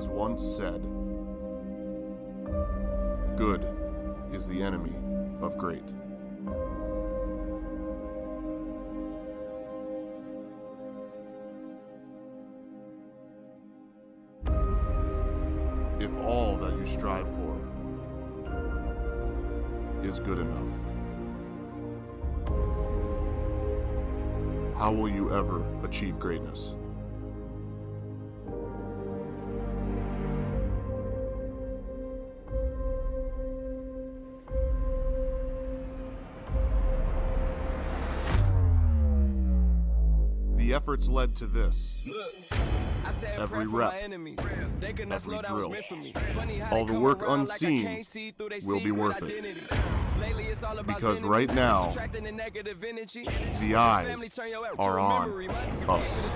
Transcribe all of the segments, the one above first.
was once said, good is the enemy of great. If all that you strive for is good enough, how will you ever achieve greatness? The efforts led to this. Every rep, every drill, all the work unseen will be worth it. Because right now, the eyes are on us.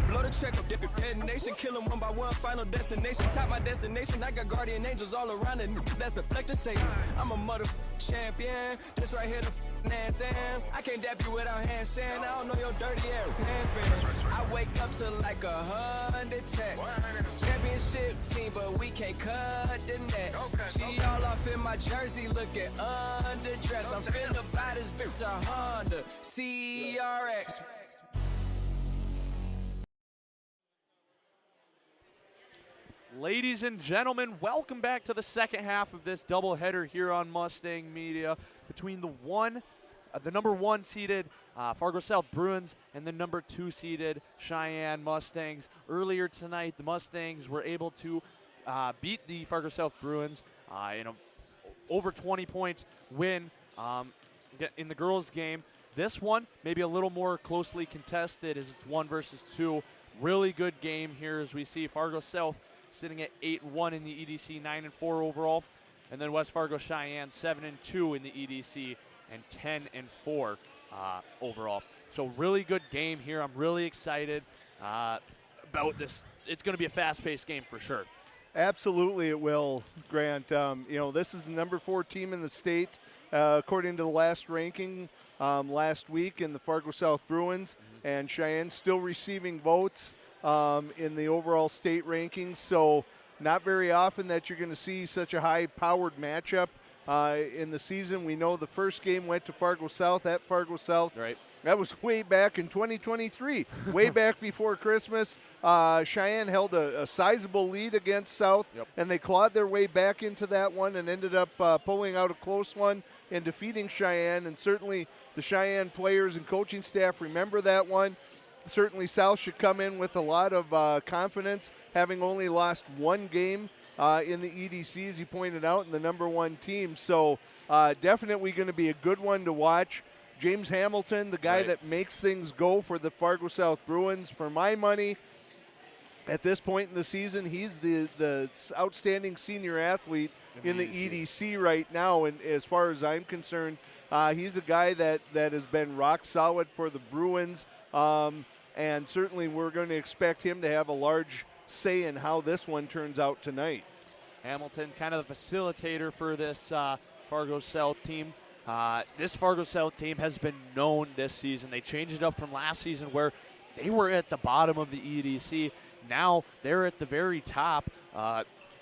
Blow the check up, detonation, kill them one by one, final destination, top my destination, I got guardian angels all around it, that's deflector say, I'm a mother champion, this right here the anthem, I can't dap you without handstand, I don't know your dirty ass handstand, I wake up to like 100 texts, championship team, but we can't cut the net, she all off in my jersey, looking underdressed, I'm finna buy this bitch a Honda CRX. Ladies and gentlemen, welcome back to the second half of this doubleheader here on Mustang Media between the number one seeded Fargo South Bruins and the number 2 seeded Cheyenne Mustangs. Earlier tonight, the Mustangs were able to beat the Fargo South Bruins in a over 20 points win in the girls' game. This one, maybe a little more closely contested, as it's 1 versus 2. Really good game here as we see Fargo South sitting at 8-1 in the EDC, 9-4 overall, and then West Fargo Cheyenne 7-2 in the EDC and 10-4 overall. So really good game here. I'm really excited about this. It's going to be a fast-paced game for sure. Absolutely, it will, Grant. This is the number 4 team in the state, according to the last ranking last week in the Fargo South Bruins, and Cheyenne still receiving votes in the overall state rankings, so not very often that you're going to see such a high-powered matchup in the season. We know the first game went to Fargo South at Fargo South. Right. That was way back in 2023, way back before Christmas. Cheyenne held a sizable lead against South, and they clawed their way back into that one and ended up pulling out a close one and defeating Cheyenne, and certainly the Cheyenne players and coaching staff remember that one. Certainly South should come in with a lot of confidence, having only lost 1 game in the EDC, as you pointed out, in the number 1 team. So definitely going to be a good one to watch. James Hamilton, the guy that makes things go for the Fargo South Bruins, for my money, at this point in the season, he's the outstanding senior athlete in the EDC right now. And as far as I'm concerned, he's a guy that has been rock solid for the Bruins. And certainly we're going to expect him to have a large say in how this one turns out tonight. Hamilton, kind of the facilitator for this Fargo South team. This Fargo South team has been known this season. They changed it up from last season where they were at the bottom of the EDC. Now they're at the very top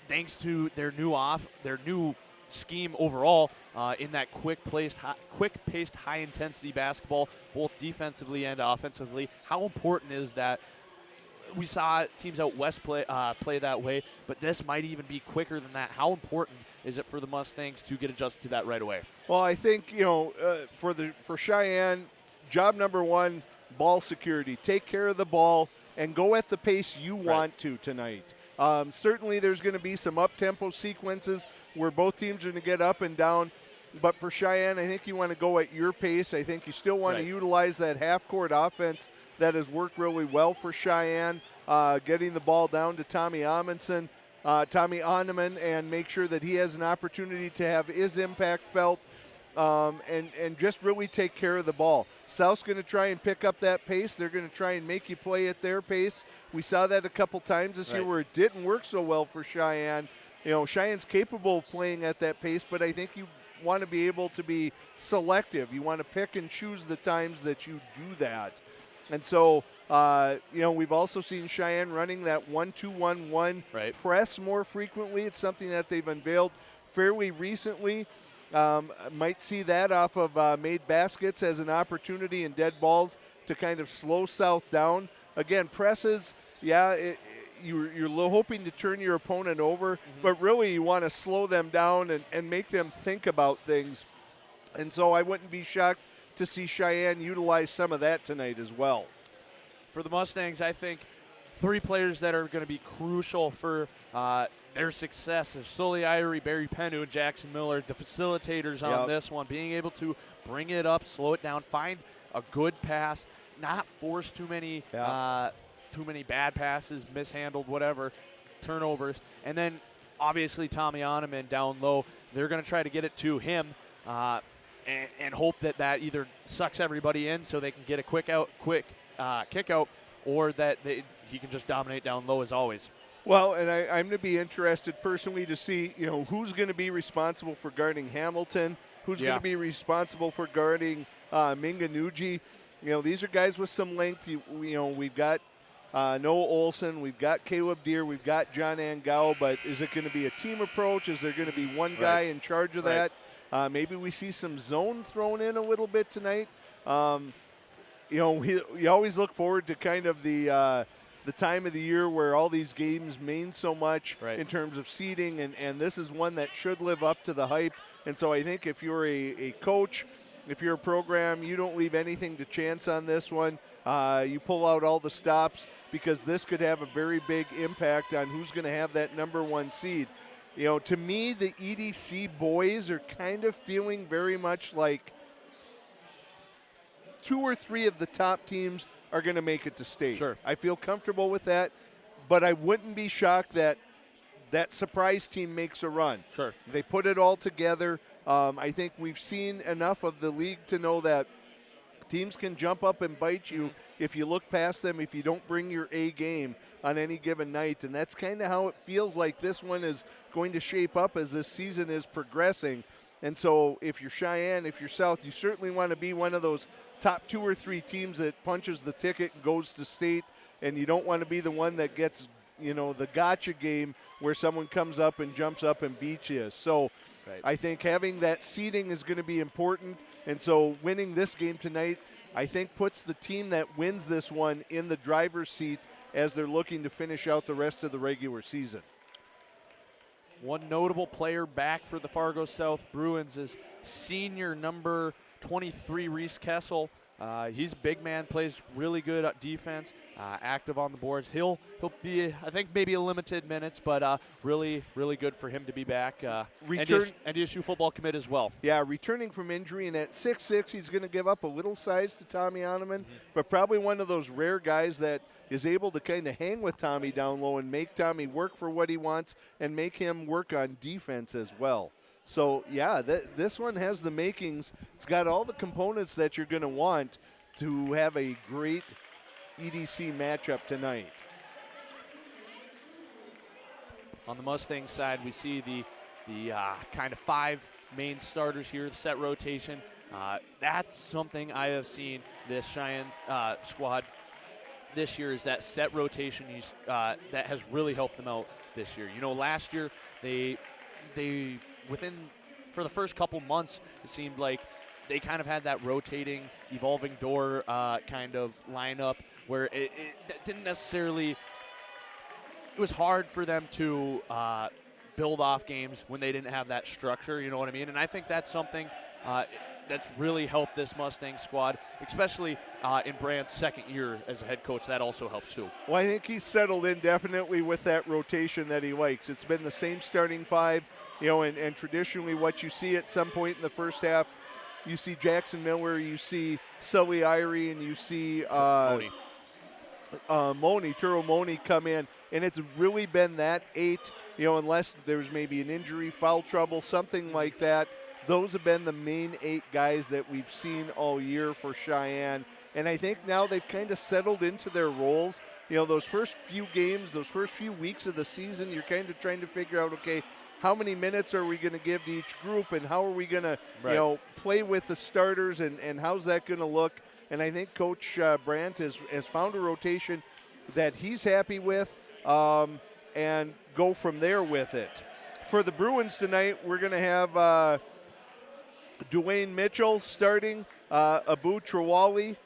thanks to their new scheme overall in that quick-paced, high-intensity basketball, both defensively and offensively. How important is that? We saw teams out west play that way, but this might even be quicker than that. How important is it for the Mustangs to get adjusted to that right away? Well, I think for Cheyenne, job number 1, ball security. Take care of the ball and go at the pace you want to tonight. Certainly there's going to be some up-tempo sequences where both teams are going to get up and down. But for Cheyenne, I think you want to go at your pace. I think you still want to utilize that half-court offense that has worked really well for Cheyenne, getting the ball down to Tommy Amundsen, Tommy Onneman, and make sure that he has an opportunity to have his impact felt and just really take care of the ball. South's going to try and pick up that pace. They're going to try and make you play at their pace. We saw that a couple times this year where it didn't work so well for Cheyenne. Cheyenne's capable of playing at that pace, but I think you want to be able to be selective. You want to pick and choose the times that you do that. And so We've also seen Cheyenne running that 1-2-1-1 press more frequently. It's something that they've unveiled fairly recently. Might see that off of made baskets as an opportunity and dead balls to kind of slow South down. Again, presses, you're hoping to turn your opponent over, but really you want to slow them down and make them think about things. And so I wouldn't be shocked to see Cheyenne utilize some of that tonight as well. For the Mustangs, I think 3 players that are going to be crucial for their success is Sully Irie, Barry Pennu, and Jackson Miller, the facilitators on this one, being able to bring it up, slow it down, find a good pass, not force too many bad passes, mishandled, whatever, turnovers. And then obviously Tommy Oneman down low, they're going to try to get it to him and hope that either sucks everybody in so they can get a quick kick out, or that he can just dominate down low as always. Well, and I'm going to be interested personally to see, who's going to be responsible for guarding Hamilton, who's going to be responsible for guarding Minganuji. These are guys with some length. We've got Noah Olson, we've got Caleb Deere, we've got John Angao, but is it going to be a team approach? Is there going to be one guy in charge of that? Maybe we see some zone thrown in a little bit tonight. You always look forward to kind of the time of the year where all these games mean so much in terms of seeding, and this is one that should live up to the hype. And so I think if you're a coach, if you're a program, you don't leave anything to chance on this one. You pull out all the stops, because this could have a very big impact on who's going to have that number 1 seed. To me, the EDC boys are kind of feeling very much like 2 or 3 of the top teams are going to make it to state. Sure. I feel comfortable with that, but I wouldn't be shocked that that surprise team makes a run. Sure. They put it all together. I think we've seen enough of the league to know that teams can jump up and bite you if you look past them, if you don't bring your A game on any given night. And that's kind of how it feels like this one is going to shape up as this season is progressing. And so if you're Cheyenne, if you're South, you certainly want to be one of those top 2 or 3 teams that punches the ticket and goes to state, and you don't want to be the one that gets, the gotcha game where someone comes up and jumps up and beats you. So I think having that seeding is going to be important, and so winning this game tonight, I think, puts the team that wins this one in the driver's seat as they're looking to finish out the rest of the regular season. One notable player back for the Fargo South Bruins is senior number 23, Reese Kessel. He's a big man, plays really good at defense, active on the boards. He'll be, I think, maybe a limited minutes, but really, really good for him to be back. NDSU football commit as well. Yeah, returning from injury, and at 6'6", he's going to give up a little size to Tommy Oneman, but probably one of those rare guys that is able to kind of hang with Tommy down low and make Tommy work for what he wants and make him work on defense as well. So, yeah, this one has the makings. It's got all the components that you're going to want to have a great EDC matchup tonight. On the Mustang side, we see the kind of 5 main starters here, the set rotation. That's something I have seen this Cheyenne squad this year, is that set rotation that has really helped them out this year. Last year they for the first couple months, it seemed like they kind of had that rotating, evolving door kind of lineup where it didn't necessarily, it was hard for them to build off games when they didn't have that structure, you know what I mean? And I think that's something that's really helped this Mustang squad, especially in Brand's second year as a head coach. That also helps too. Well, I think he's settled in definitely with that rotation that he likes. It's been the same starting 5. And traditionally what you see at some point in the first half, you see Jackson Miller, you see Sully Irie, and you see Turo Moni come in. And it's really been that 8, unless there's maybe an injury, foul trouble, something like that. Those have been the main 8 guys that we've seen all year for Cheyenne. And I think now they've kind of settled into their roles. Those first few games, those first few weeks of the season, you're kind of trying to figure out, okay, how many minutes are we going to give to each group, and how are we going to, play with the starters, and how's that going to look? And I think Coach Brandt has found a rotation that he's happy with, and go from there with it. For the Bruins tonight, we're going to have Dwayne Mitchell starting, Abu Trawali,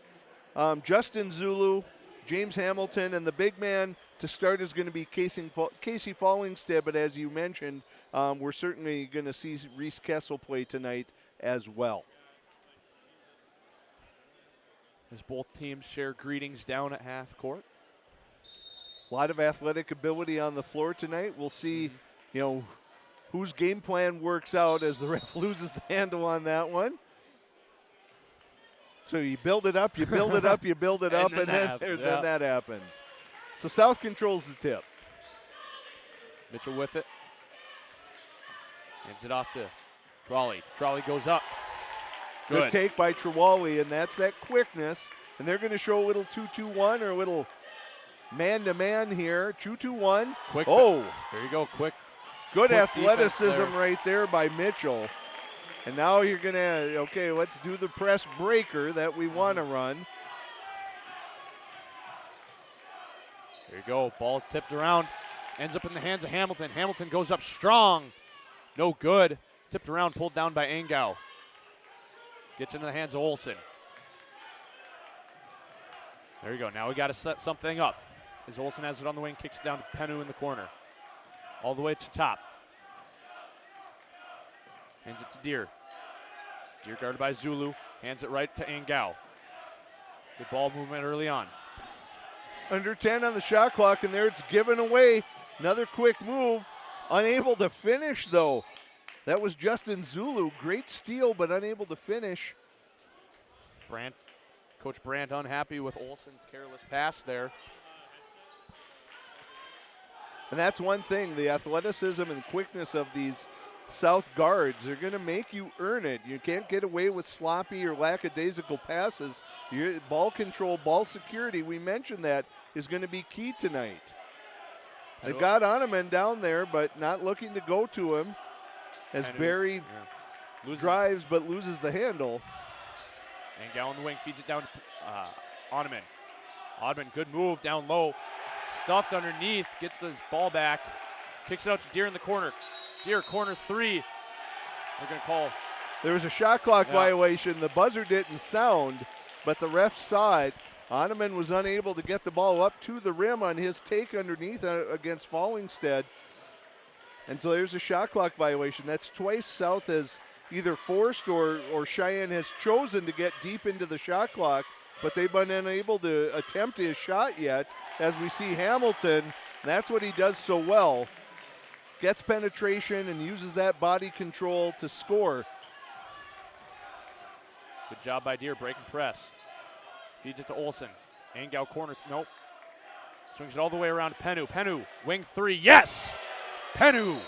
Justin Zulu, James Hamilton, and the big man to start is going to be Casey Fallingstead. But as you mentioned, we're certainly going to see Reese Kessel play tonight as well. As both teams share greetings down at half court. A lot of athletic ability on the floor tonight. We'll see, whose game plan works out as the ref loses the handle on that one. So you build it up, you build it up, you build it up, and then that happens. So South controls the tip. Mitchell with it. Hands it off to Trawley. Trawley goes up. Good take by Trawley, and that's that quickness. And they're going to show a little 2-2-1 or a little man-to-man here. 2-2-1. Quick. Oh. There you go, quick. Good athleticism right there by Mitchell. And now you're going to, let's do the press breaker that we want to run. There you go. Ball's tipped around. Ends up in the hands of Hamilton. Hamilton goes up strong. No good. Tipped around, pulled down by Angau. Gets into the hands of Olsen. There you go. Now we got to set something up. As Olsen has it on the wing, kicks it down to Penu in the corner. All the way to top. Hands it to Deer. Deer guarded by Zulu. Hands it right to Angau. Good ball movement early on. Under 10 on the shot clock, and there it's given away. Another quick move. Unable to finish, though. That was Justin Zulu. Great steal, but unable to finish. Coach Brandt unhappy with Olsen's careless pass there. And that's one thing, the athleticism and quickness of these South guards. They're going to make you earn it. You can't get away with sloppy or lackadaisical passes. Your ball control, ball security, we mentioned that, is going to be key tonight. They've got Oneman down there, but not looking to go to him as Barry drives but loses the handle. Angau on the wing, feeds it down to Oneman. Oneman, good move, down low. Stuffed underneath, gets the ball back. Kicks it out to Deer in the corner. Deer, corner three. They're going to call. There was a shot clock violation. The buzzer didn't sound, but the ref saw it. Oneman was unable to get the ball up to the rim on his take underneath against Fallingstead. And so there's a shot clock violation. That's twice South has either forced or Cheyenne has chosen to get deep into the shot clock, but they've been unable to attempt his shot yet. As we see Hamilton, that's what he does so well. Gets penetration and uses that body control to score. Good job by Deer, break and press. Feeds it to Olsen. Angau corner, nope. Swings it all the way around to Penu. Penu, wing three, yes! Penu!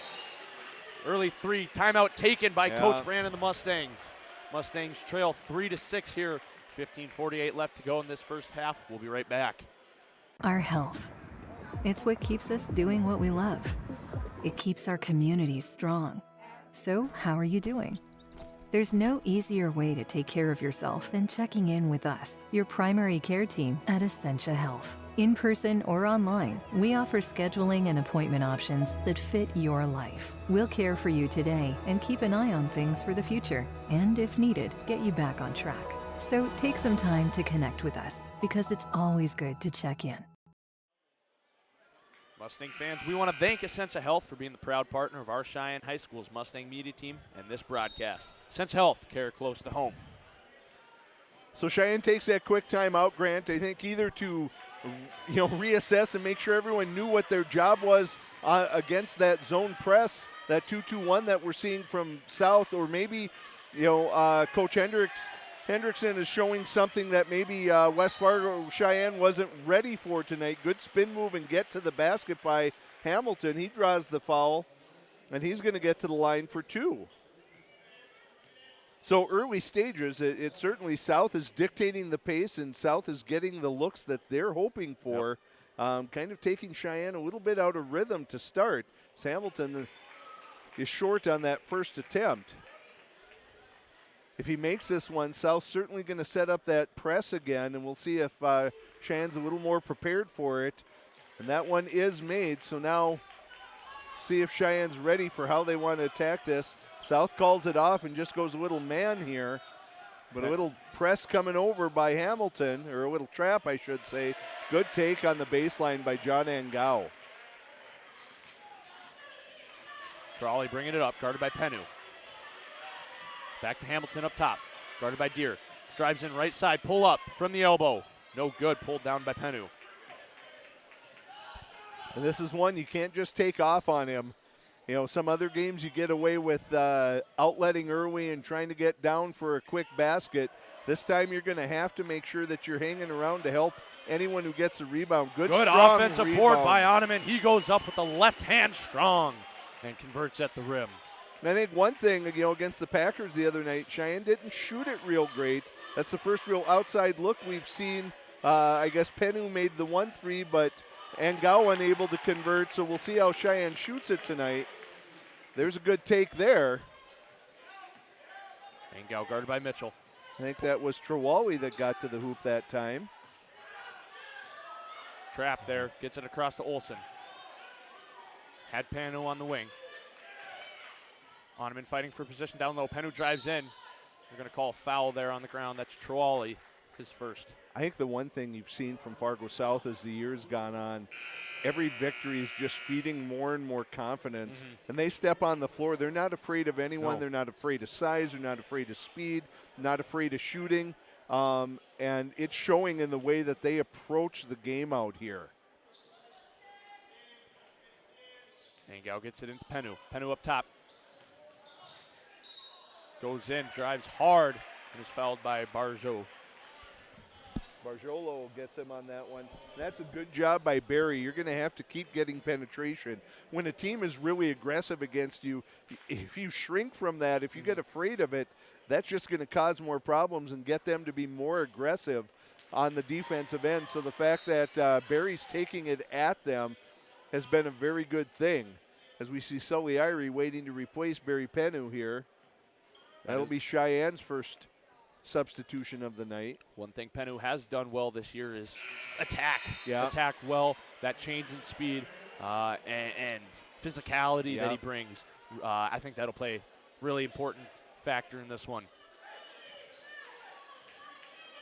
Early three, timeout taken by Coach Brandt and the Mustangs. Mustangs trail 3-6 here. 15:48 left to go in this first half. We'll be right back. Our health. It's what keeps us doing what we love. It keeps our communities strong. So, how are you doing? There's no easier way to take care of yourself than checking in with us, your primary care team at Essentia Health. In person or online, we offer scheduling and appointment options that fit your life. We'll care for you today and keep an eye on things for the future. And if needed, get you back on track. So take some time to connect with us, because it's always good to check in. Mustang fans, we want to thank Essentia Health for being the proud partner of our Cheyenne High School's Mustang media team and this broadcast. Essentia Health, care close to home. So Cheyenne takes that quick timeout, Grant. I think either to reassess and make sure everyone knew what their job was against that zone press, that 2-2-1 that we're seeing from South, or maybe Coach Hendrickson is showing something that maybe West Fargo Cheyenne wasn't ready for tonight. Good spin move and get to the basket by Hamilton. He draws the foul, and he's going to get to the line for two. So early stages, it certainly South is dictating the pace, and South is getting the looks that they're hoping for, kind of taking Cheyenne a little bit out of rhythm to start. Hamilton is short on that first attempt. If he makes this one, South's certainly going to set up that press again, and we'll see if Cheyenne's a little more prepared for it. And that one is made, so now see if Cheyenne's ready for how they want to attack this. South calls it off and just goes a little man here, but a little press coming over by Hamilton, or a little trap, I should say. Good take on the baseline by John Angao. Trolley bringing it up, guarded by Penu. Back to Hamilton up top, guarded by Deere. Drives in right side, pull up from the elbow. No good, pulled down by Penu. And this is one you can't just take off on him. You know, some other games you get away with outletting early and trying to get down for a quick basket. This time you're going to have to make sure that you're hanging around to help anyone who gets a rebound. Good strong offensive rebound. board by Oneman. He goes up with the left hand strong and converts at the rim. And I think one thing, you know, against the Packers the other night, Cheyenne didn't shoot it real great. That's the first real outside look we've seen. I guess Penu made the 1-3, but Angao unable to convert, so we'll see how Cheyenne shoots it tonight. There's a good take there. Angao guarded by Mitchell. I think that was Trawali that got to the hoop that time. Trap there, gets it across to Olsen. Had Penu on the wing. Oneman fighting for position down low. Penu drives in. They're going to call a foul there on the ground. That's Trawali, his first. I think the one thing you've seen from Fargo South as the years gone on, every victory is just feeding more and more confidence. And they step on the floor. They're not afraid of anyone. No. They're not afraid of size. They're not afraid of speed. Not afraid of shooting. And it's showing in the way that they approach the game out here. Angao gets it into Penu. Penu up top. Goes in, drives hard, and is fouled by Barjot. Barjolo gets him on that one. That's a good job by Barry. You're going to have to keep getting penetration. When a team is really aggressive against you, if you shrink from that, if you get afraid of it, that's just going to cause more problems and get them to be more aggressive on the defensive end. So the fact that Barry's taking it at them has been a very good thing. As we see Sully Irie waiting to replace Barry Penu here. That'll be Cheyenne's first substitution of the night. One thing Penu has done well this year is attack. Yeah. Attack well, that change in speed and physicality that he brings. I think that'll play a really important factor in this one.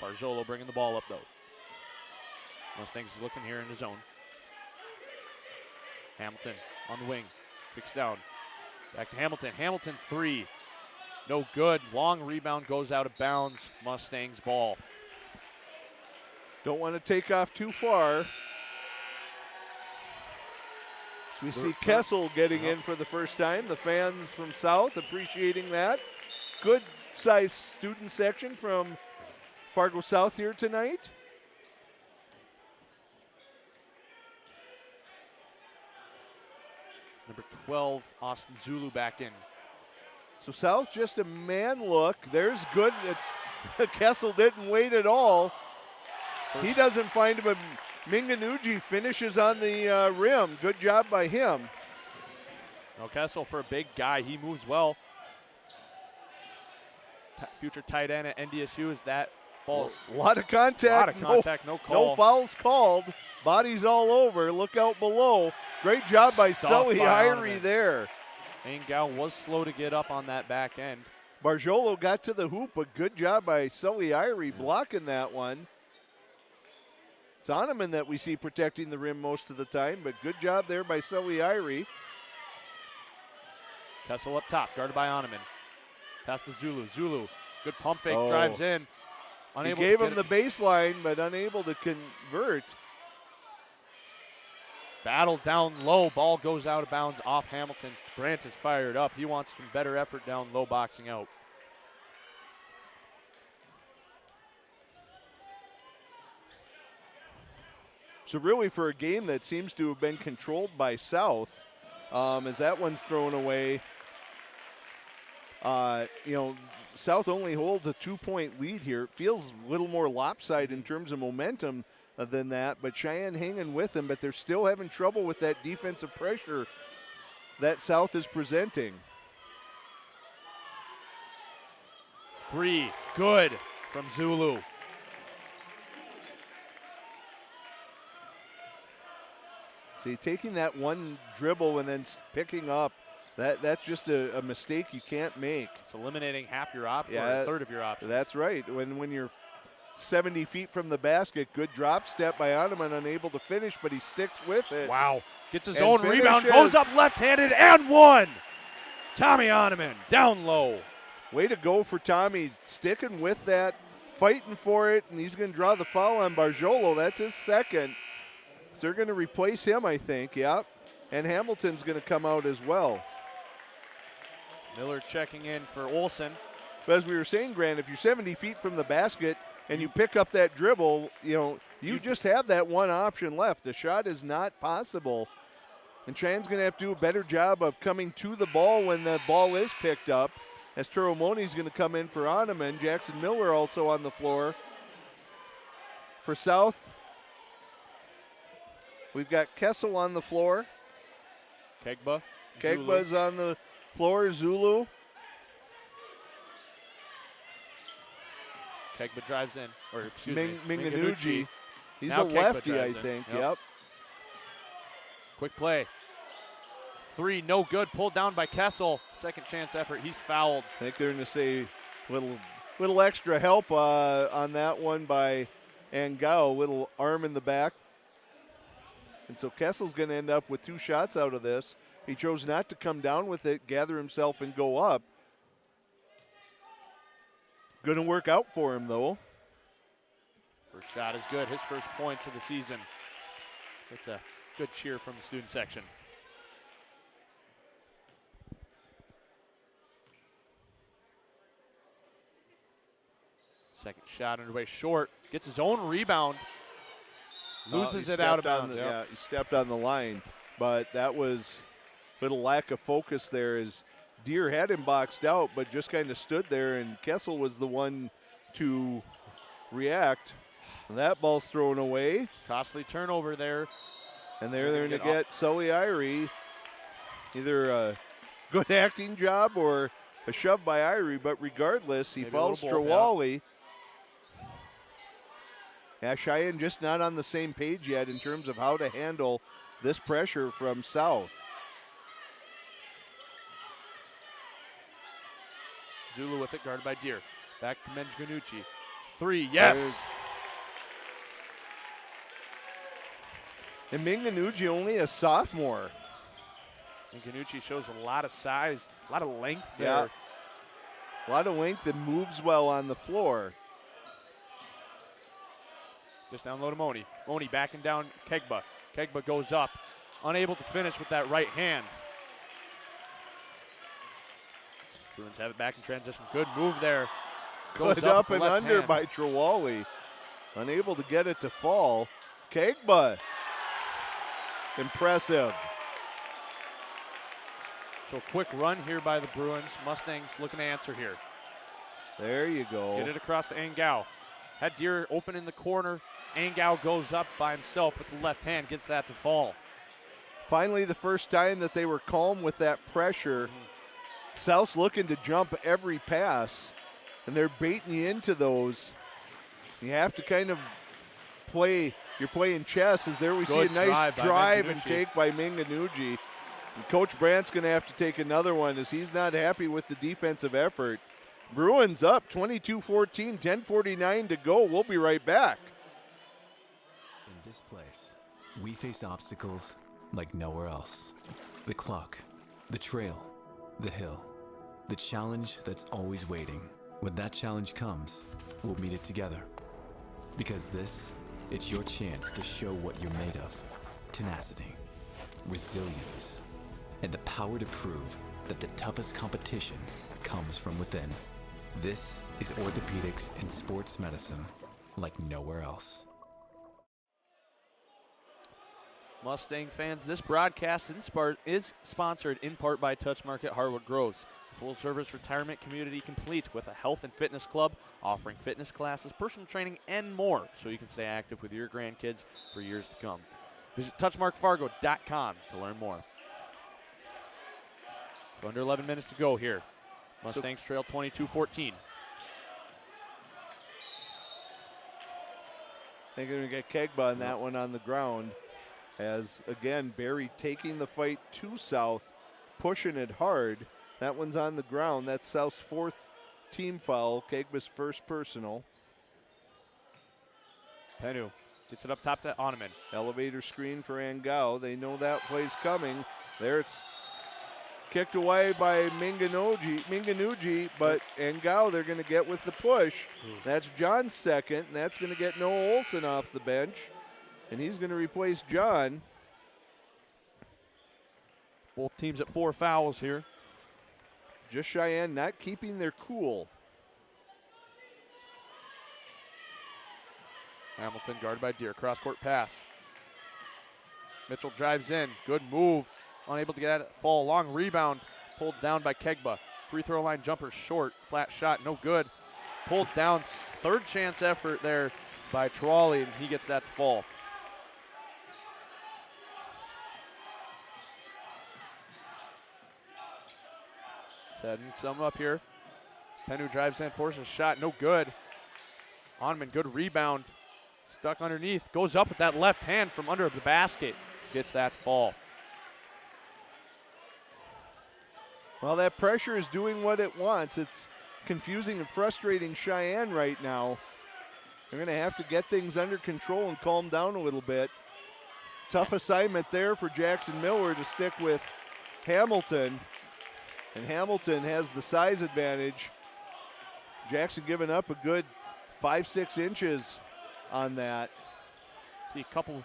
Barjolo bringing the ball up, though. Mustangs looking here in the zone. Hamilton on the wing. Kicks down. Back to Hamilton. Hamilton, three. No good. Long rebound goes out of bounds. Mustangs ball. Don't want to take off too far. So we see Kessel getting in for the first time. The fans from South appreciating that. Good size student section from Fargo South here tonight. Number 12, Austin Zulu back in. So South just a man look. There's good. Kessel didn't wait at all. He doesn't find him. Minganuji finishes on the rim. Good job by him. Now Kessel, for a big guy, he moves well. Future tight end at NDSU is that ball. A lot of contact. A lot of contact, no call. No fouls called. Bodies all over. Look out below. Great job by Sully Irie there. Angao was slow to get up on that back end. Barjolo got to the hoop, but good job by Sully Irie blocking that one. It's Oneman that we see protecting the rim most of the time, but good job there by Sully Irie. Kessel up top, guarded by Oneman. Pass to Zulu. Zulu, good pump fake, drives in. He gave him the baseline, but unable to convert. Battle down low, ball goes out of bounds off Hamilton. Branch is fired up. He wants some better effort down low, boxing out. So really for a game that seems to have been controlled by South, as that one's thrown away, South only holds a 2-point lead here. It feels a little more lopsided in terms of momentum than that, but Cheyenne hanging with them, but they're still having trouble with that defensive pressure. that South is presenting. 3, good from Zulu. See, taking that one dribble and then picking up, that's just a mistake you can't make. It's eliminating half your options, or Yeah, a third of your options. That's right. When you're 70 feet from the basket, good drop step by Ottoman, unable to finish, but he sticks with it. Wow. Gets his And own rebound, finishes. goes up left-handed, and one. Tommy Ottoman down low. Way to go for Tommy, sticking with that, fighting for it, and he's going to draw the foul on Barjolo. That's his second. So they're going to replace him, I think, yep. And Hamilton's going to come out as well. Miller checking in for Olsen. But as we were saying, Grant, if you're 70 feet from the basket and you pick up that dribble, you just have that one option left. The shot is not possible. And Cheyenne's going to have to do a better job of coming to the ball when the ball is picked up, as Turomoni's going to come in for Ottoman. Jackson Miller also on the floor. For South, we've got Kessel on the floor. Kegba. Kegba's on the floor. Zulu. Kegba drives in, or excuse me, Minganucci. He's Now a Kegba lefty, I drives in. think. Yep. Yep. Quick play. 3, no good. Pulled down by Kessel. Second chance effort. He's fouled. I think they're going to say little extra help on that one by Angao. Little arm in the back. And so Kessel's going to end up with 2 shots out of this. He chose not to come down with it, gather himself, and go up. Going to work out for him, though. First shot is good. His first points of the season. It's a good cheer from the student section. Second shot underway short. Gets his own rebound. Loses it out of bounds. Yeah, he stepped on the line. But that was a little lack of focus there as Deere had him boxed out, but just kind of stood there, and Kessel was the one to react. And that ball's thrown away. Costly turnover there. And they're going to get Sully Irie. Either a good acting job or a shove by Irie, but regardless, he fouls Strawally. Yeah, Cheyenne just not on the same page yet in terms of how to handle this pressure from South. Zulu with it, guarded by Deere. Back to Minganucci. 3, yes! And Minganucci only a sophomore. Minganucci shows a lot of size, a lot of length there. Yeah. A lot of length and moves well on the floor. Just down low to Moni. Moni backing down Kegba. Kegba goes up, unable to finish with that right hand. Bruins have it back in transition. Good move there. Goes Good up and under hand. by Trawally. Unable to get it to fall. Kegba. Impressive. So a quick run here by the Bruins. Mustangs looking to answer here. There you go. Get it across to Angao. Had Deere open in the corner. Angao goes up by himself with the left hand, gets that to fall. Finally, the first time that they were calm with that pressure. South's looking to jump every pass, and they're baiting you into those. You have to kind of play. You're playing chess. As there we see a nice drive and take by Minganucci. And Coach Brandt's going to have to take another one as he's not happy with the defensive effort. Bruins up 22-14, 10:49 to go. We'll be right back. In this place, we face obstacles like nowhere else. The clock, the trail, the hill, the challenge that's always waiting. When that challenge comes, we'll meet it together. Because it's your chance to show what you're made of. Tenacity, resilience, and the power to prove that the toughest competition comes from within. This is orthopedics and sports medicine like nowhere else. Mustang fans, this broadcast is sponsored in part by Touch Market Harwood Groves, a full-service retirement community complete with a health and fitness club offering fitness classes, personal training, and more so you can stay active with your grandkids for years to come. Visit touchmarkfargo.com to learn more. So under 11 minutes to go here. Mustangs trail 22-14. They're going to get Kegba on that one on the ground. As, again, Barry taking the fight to South, pushing it hard. That one's on the ground. That's South's 4th team foul. Kegba's first personal. Penu gets it up top to Oneman. Elevator screen for Angao. They know that play's coming. There it's kicked away by Minganuji, but Angao they're going to get with the push. That's John's second, and that's going to get Noah Olson off the bench, and he's going to replace John. Both teams at 4 fouls here. Just Cheyenne not keeping their cool. Hamilton guarded by Deere. Cross-court pass. Mitchell drives in. Good move. Unable to get it. Fall. Long rebound. Pulled down by Kegba. Free throw line jumper short. Flat shot. No good. Pulled down. Third chance effort there by Trolley, and he gets that to fall. Setting some up here. Penu drives in. Forces a shot. No good. Onman, good rebound. Stuck underneath. Goes up with that left hand from under the basket. Gets that fall. Well, that pressure is doing what it wants. It's confusing and frustrating Cheyenne right now. They're going to have to get things under control and calm down a little bit. Tough assignment there for Jackson Miller to stick with Hamilton. And Hamilton has the size advantage. Jackson giving up a good 5-6 inches on that. See a couple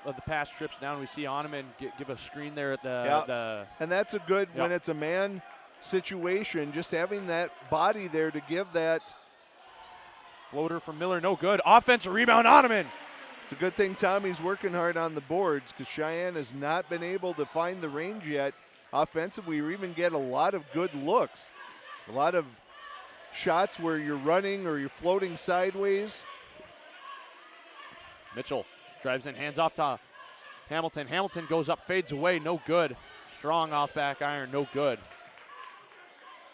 of the pass trips down. We see Oneman give a screen there at the and that's a good when it's a man situation. Just having that body there to give that floater from Miller. No good. Offensive rebound. Oneman. It's a good thing Tommy's working hard on the boards because Cheyenne has not been able to find the range yet offensively or even get a lot of good looks. A lot of shots where you're running or you're floating sideways. Mitchell drives in, hands off to Hamilton. Hamilton goes up, fades away, no good. Strong off back iron, no good.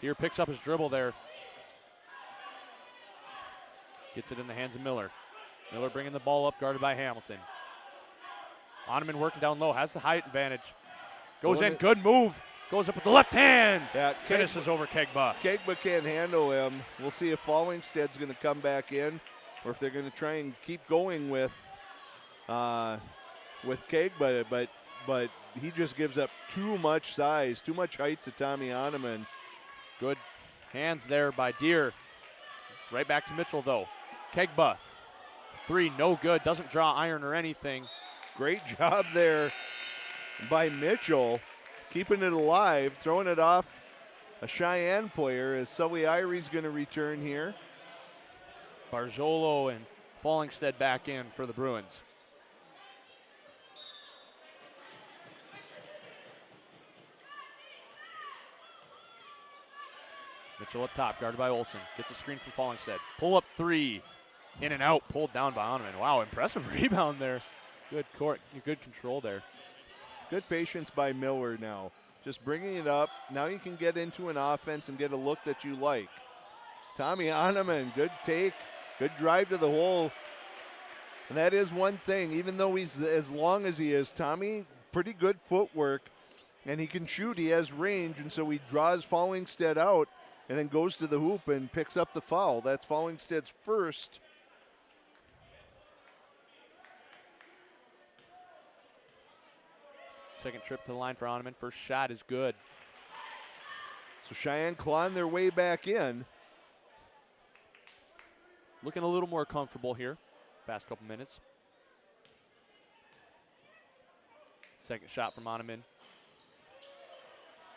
Deere picks up his dribble there. Gets it in the hands of Miller. Miller bringing the ball up, guarded by Hamilton. Oneman working down low, has the height advantage. Goes in, good move. Goes up with the left hand. Yeah, finishes over Kegba. Kegba can't handle him. We'll see if Fallingstead's going to come back in or if they're going to try and keep going with Kegba, but he just gives up too much size, too much height to Tommy Oneman. Good hands there by Deere. Right back to Mitchell, though. Kegba, 3, no good. Doesn't draw iron or anything. Great job there by Mitchell, keeping it alive, throwing it off a Cheyenne player as Sully Irie's going to return here. Barzolo and Fallingstead back in for the Bruins. Mitchell up top, guarded by Olson. Gets a screen from Fallingstead. Pull up 3, in and out, pulled down by Oneman. Wow, impressive rebound there. Good court, good control there. Good patience by Miller now. Just bringing it up. Now you can get into an offense and get a look that you like. Tommy Oneman, good take, good drive to the hole. And that is one thing, even though he's as long as he is, Tommy, pretty good footwork, and he can shoot, he has range, and so he draws Fallingstead out and then goes to the hoop and picks up the foul. That's Fallingstead's first. Second trip to the line for Oneman. First shot is good. So Cheyenne clawing their way back in. Looking a little more comfortable here. Past couple minutes. Second shot from Oneman.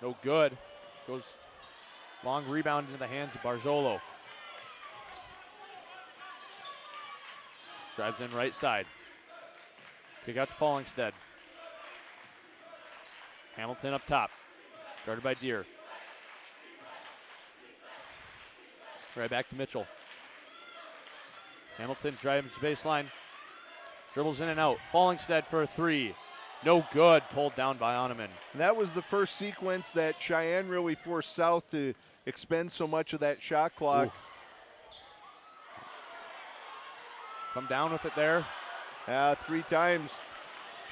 No good. Goes long rebound into the hands of Barzolo. Drives in right side. Kick out to Fallingstead. Hamilton up top. Guarded by Deere. Right back to Mitchell. Hamilton drives baseline. Dribbles in and out. Fallingstead for a 3. No good. Pulled down by Oneman. And that was the first sequence that Cheyenne really forced South to expend so much of that shot clock. Ooh. Come down with it there. 3 times.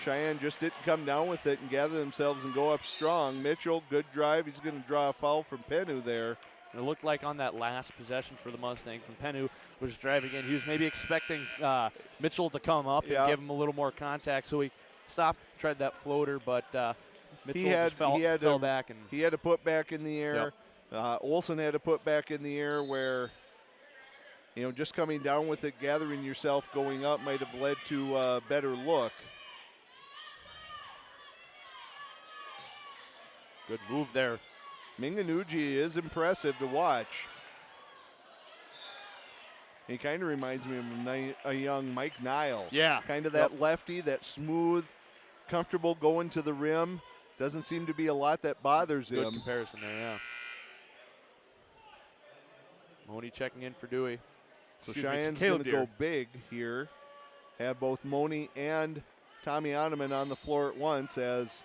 Cheyenne just didn't come down with it and gather themselves and go up strong. Mitchell, good drive. He's going to draw a foul from Pennu there. It looked like on that last possession for the Mustangs when Pennu was driving in, he was maybe expecting Mitchell to come up and give him a little more contact. So he stopped, tried that floater, but Mitchell just fell back. And he had to put back in the air. Olsen had to put back in the air where, you know, just coming down with it, gathering yourself, going up might have led to a better look. Good move there. Minganuji is impressive to watch. He kind of reminds me of a young Mike Nile. Yeah. Kind of that lefty, that smooth, comfortable going to the rim. Doesn't seem to be a lot that bothers him. Good comparison there, yeah. Moni checking in for Dewey. So Cheyenne's going to go big here. Have both Moni and Tommy Oneman on the floor at once, as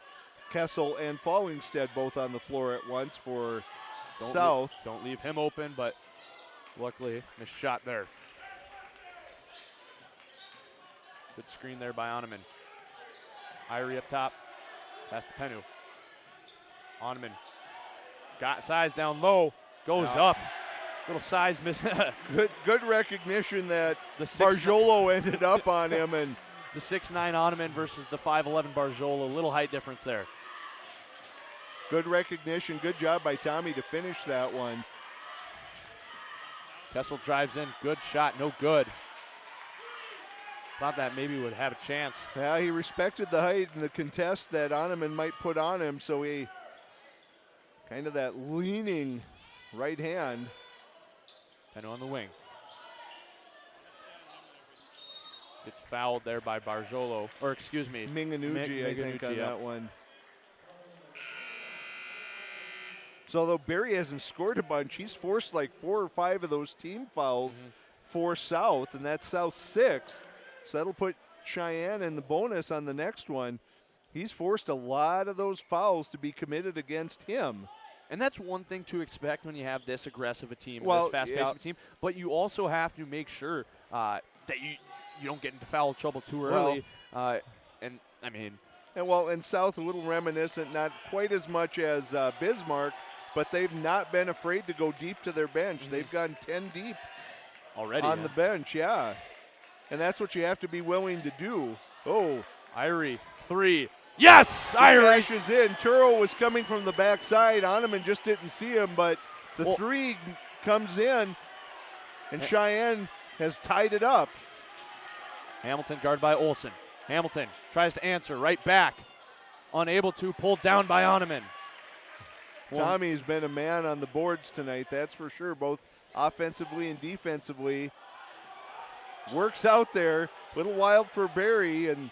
Kessel and Fallingstead both on the floor at once for South. Don't leave him open, but luckily missed shot there. Good screen there by Oneman. Irie up top. Pass to Pennu. Oneman got size down low. Goes up. Little size miss. good recognition that Barjolo ended up on him. And the 6'9" Oneman versus the 5'11" Barjolo. Little height difference there. Good recognition. Good job by Tommy to finish that one. Kessel drives in. Good shot. No good. Thought that maybe would have a chance. Yeah, he respected the height and the contest that Oneman might put on him, so he kind of that leaning right hand. Pennu on the wing. Gets fouled there by Barjolo, or excuse me, Minganuji, I think, on that one. So though Barry hasn't scored a bunch, he's forced like 4 or 5 of those team fouls for South, and that's South's 6th. So that'll put Cheyenne in the bonus on the next one. He's forced a lot of those fouls to be committed against him. And that's one thing to expect when you have this aggressive a team, this fast-paced of a team. But you also have to make sure that you don't get into foul trouble too early. And South a little reminiscent, not quite as much as Bismarck, but they've not been afraid to go deep to their bench. They've gone 10 deep already on the bench, and that's what you have to be willing to do. Oh, Irie, 3. Yes, Irie flashes in. Turo was coming from the backside. Oneman just didn't see him, but the 3 comes in, and Cheyenne has tied it up. Hamilton guarded by Olsen. Hamilton tries to answer, right back. Unable to, pulled down by Oneman. Tommy's been a man on the boards tonight, that's for sure, both offensively and defensively. Works out there, a little wild for Barry, and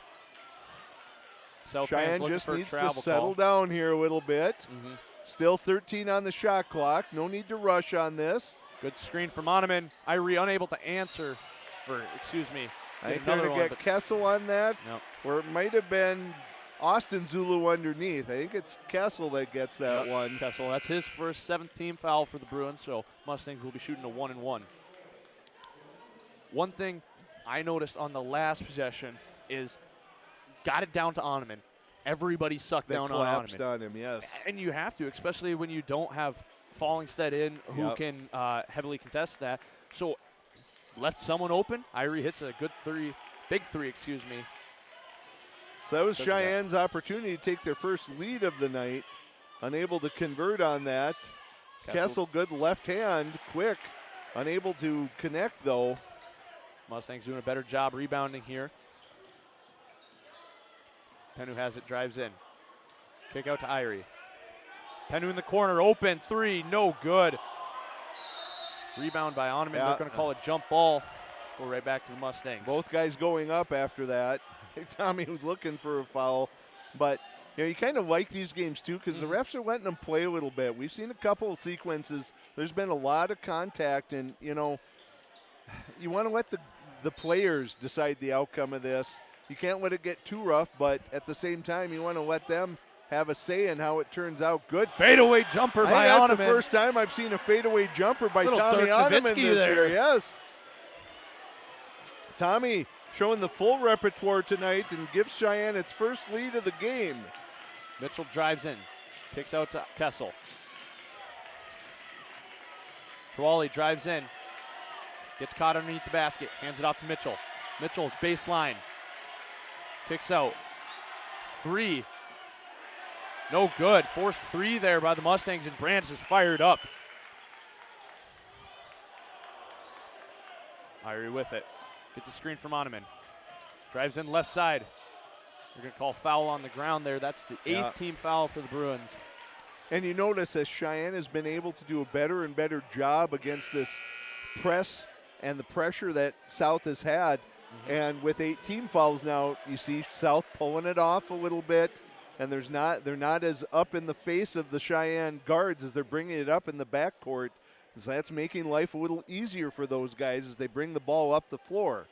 Cheyenne just needs to settle down here a little bit. Still 13 on the shot clock, no need to rush on this. Good screen from Oneman. Irie unable to answer, or excuse me. I think they're going to get Kessel on that, or it might have been Austin Zulu underneath. I think it's Kessel that gets that one. Kessel, that's his first 7th team foul for the Bruins, so Mustangs will be shooting a 1-and-1. One thing I noticed on the last possession is got it down to Oneman. Everybody sucked down on Oneman. Collapsed on him, yes. And you have to, especially when you don't have Fallingstead in who can heavily contest that. So left someone open. Irie hits a good 3, big 3, excuse me. So that was Cheyenne's opportunity to take their first lead of the night. Unable to convert on that. Kessel, good left hand, quick. Unable to connect, though. Mustangs doing a better job rebounding here. Pennu has it, drives in. Kick out to Irie. Pennu in the corner, open, 3, no good. Rebound by Oneman. They're going to call a jump ball. Go right back to the Mustangs. Both guys going up after that. Tommy was looking for a foul, but you kind of like these games too because the refs are letting them play a little bit. We've seen a couple of sequences. There's been a lot of contact, and you want to let the players decide the outcome of this. You can't let it get too rough, but at the same time, you want to let them have a say in how it turns out. Good Fadeaway jumper by that's Oneman. the first time I've seen a fadeaway jumper by Little Tommy Dirk Oneman Nowitzki this there. year. Yes. Tommy showing the full repertoire tonight and gives Cheyenne its first lead of the game. Mitchell drives in, kicks out to Kessel. Trawley drives in, gets caught underneath the basket, hands it off to Mitchell. Mitchell, baseline, kicks out. 3. No good. Forced 3 there by the Mustangs, and Branch is fired up. Irie with it. Gets a screen from Oneman. Drives in left side. They're going to call foul on the ground there. That's the 8th team foul for the Bruins. And you notice as Cheyenne has been able to do a better and better job against this press and the pressure that South has had. And with 8 team fouls now, you see South pulling it off a little bit. And they're not as up in the face of the Cheyenne guards as they're bringing it up in the backcourt. So that's making life a little easier for those guys as they bring the ball up the floor.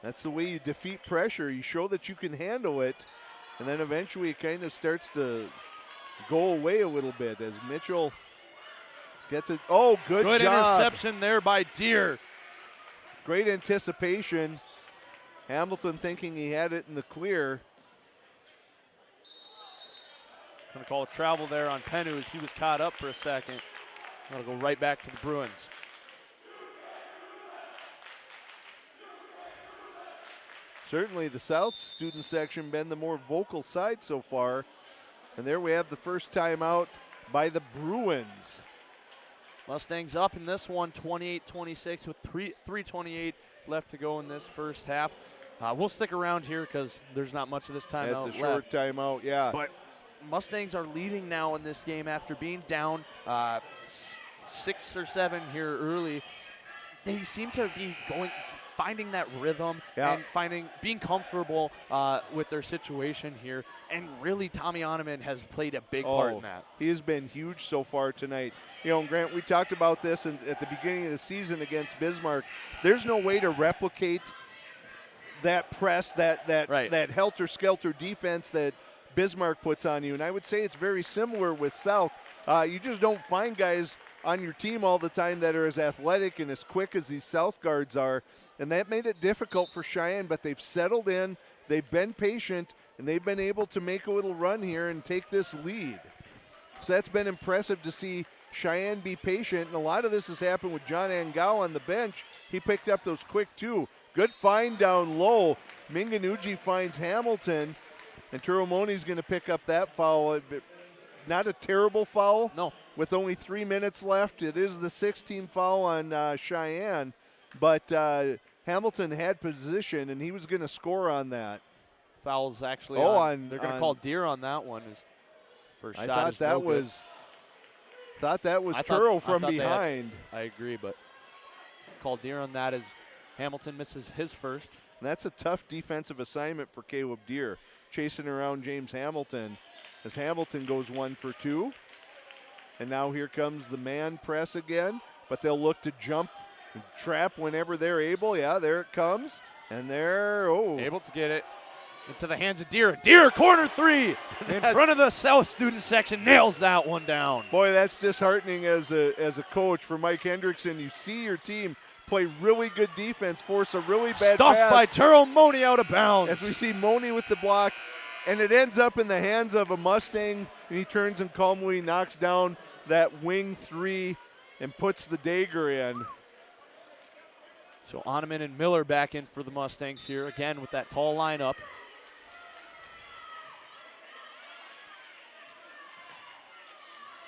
That's the way you defeat pressure. You show that you can handle it, and then eventually it kind of starts to go away a little bit as Mitchell gets it. Oh, good job. Interception there by Deere. Great anticipation. Hamilton thinking he had it in the clear. Going to call a travel there on Pennu as he was caught up for a second. That'll go right back to the Bruins. Certainly the South student section been the more vocal side so far. And there we have the first timeout by the Bruins. Mustangs up in this one, 28-26 with 3:28 left to go in this first half. We'll stick around here because there's not much of this timeout left. That's a short timeout, yeah. But Mustangs are leading now in this game after being down 6 or 7 here early. They seem to be finding that rhythm and being comfortable with their situation here. And really, Tommy Oneman has played a big part in that. He has been huge so far tonight. You know, Grant, we talked about this at the beginning of the season against Bismarck. There's no way to replicate that press, that helter-skelter defense that Bismarck puts on you. And I would say it's very similar with South. You just don't find guys on your team all the time that are as athletic and as quick as these South guards are. And that made it difficult for Cheyenne, but they've settled in, they've been patient, and they've been able to make a little run here and take this lead. So that's been impressive to see Cheyenne be patient, and a lot of this has happened with John Angao on the bench. He picked up those quick 2. Good find down low. Minganuji finds Hamilton, and Turomoni's going to pick up that foul. Not a terrible foul. No. With only 3 minutes left. It is the 6th-team foul on Cheyenne, but Hamilton had position, and he was going to score on that. Fouls actually they're going to call Deere on that one. His first shot thought that was Turo from behind. I agree, but call Deere on that as Hamilton misses his first. And that's a tough defensive assignment for Caleb Deere, chasing around James Hamilton as Hamilton goes 1 for 2. And now here comes the man press again, but they'll look to jump and trap whenever they're able. Yeah, there it comes. And they're able to get it into the hands of Deere. Deere, corner 3 in front of the South student section, nails that one down. Boy, that's disheartening as a coach for Mike Hendrickson. You see your team play really good defense, force a really bad Stuffed pass. by Turo Moni out of bounds. As we see Moni with the block, and it ends up in the hands of a Mustang, and he turns and calmly knocks down that wing 3 and puts the dagger in. So Oneman and Miller back in for the Mustangs here again with that tall lineup.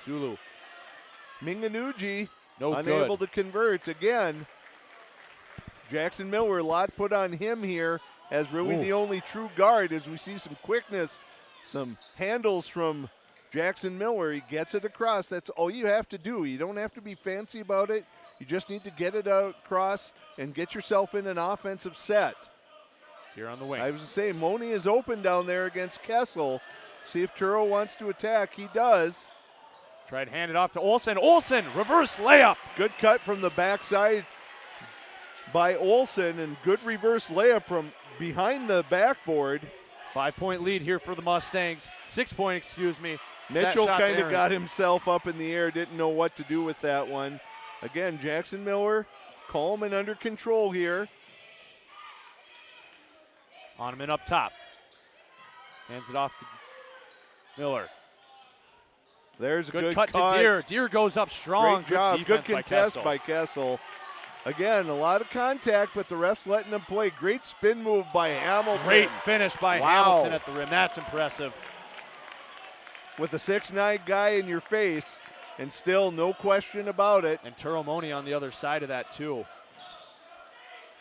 Zulu. Minganuji unable to convert again. Jackson Miller, a lot put on him here as really the only true guard as we see some quickness, some handles from Jackson Miller. He gets it across. That's all you have to do. You don't have to be fancy about it. You just need to get it out across and get yourself in an offensive set. Here on the wing. I was saying, Moni is open down there against Kessel. See if Turo wants to attack. He does. Tried to hand it off to Olsen. Olsen, reverse layup. Good cut from the backside. by Olsen, and good reverse layup from behind the backboard. 5-point lead here for the Mustangs. 6-point, excuse me. Mitchell That shot's kind of errant. got himself up in the air, didn't know what to do with that one. Again, Jackson Miller calm and under control here. Oneman up top. Hands it off to Miller. There's a good cut to Deere. Deere goes up strong. Great job. Good defense by contest Kessel. by Kessel. Again, a lot of contact, but the ref's letting them play. Great spin move by Hamilton. Great finish by Wow. Hamilton at the rim. That's impressive. With a 6'9" guy in your face, and still no question about it. And Turomoni on the other side of that, too.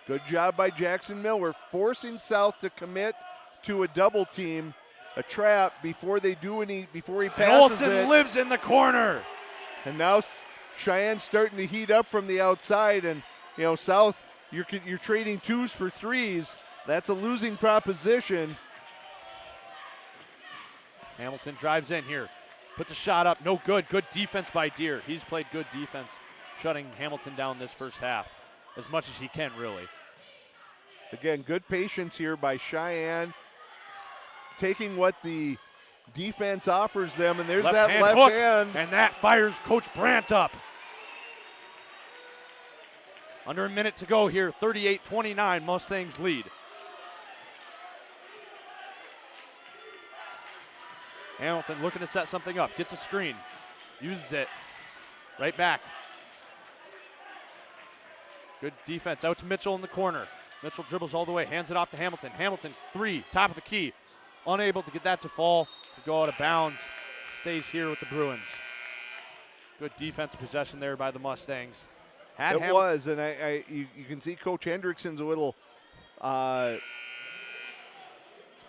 Good job by Jackson Miller, forcing South to commit to a double team, a trap before they do before he And passes Olsen it. lives in the corner. And now Cheyenne's starting to heat up from the outside, and South, you're trading 2s for 3s. That's a losing proposition. Hamilton drives in here. Puts a shot up. No good. Good defense by Deere. He's played good defense, shutting Hamilton down this first half as much as he can, really. Again, good patience here by Cheyenne, taking what the defense offers them, and there's that left hook, hand. and that fires Coach Brandt up. Under a minute to go here, 38-29, Mustangs lead. Hamilton looking to set something up, gets a screen, uses it, right back. Good defense, out to Mitchell in the corner. Mitchell dribbles all the way, hands it off to Hamilton. Hamilton, 3, top of the key. Unable to get that to fall, to go out of bounds. Stays here with the Bruins. Good defensive possession there by the Mustangs. It was, and you can see Coach Hendrickson's a little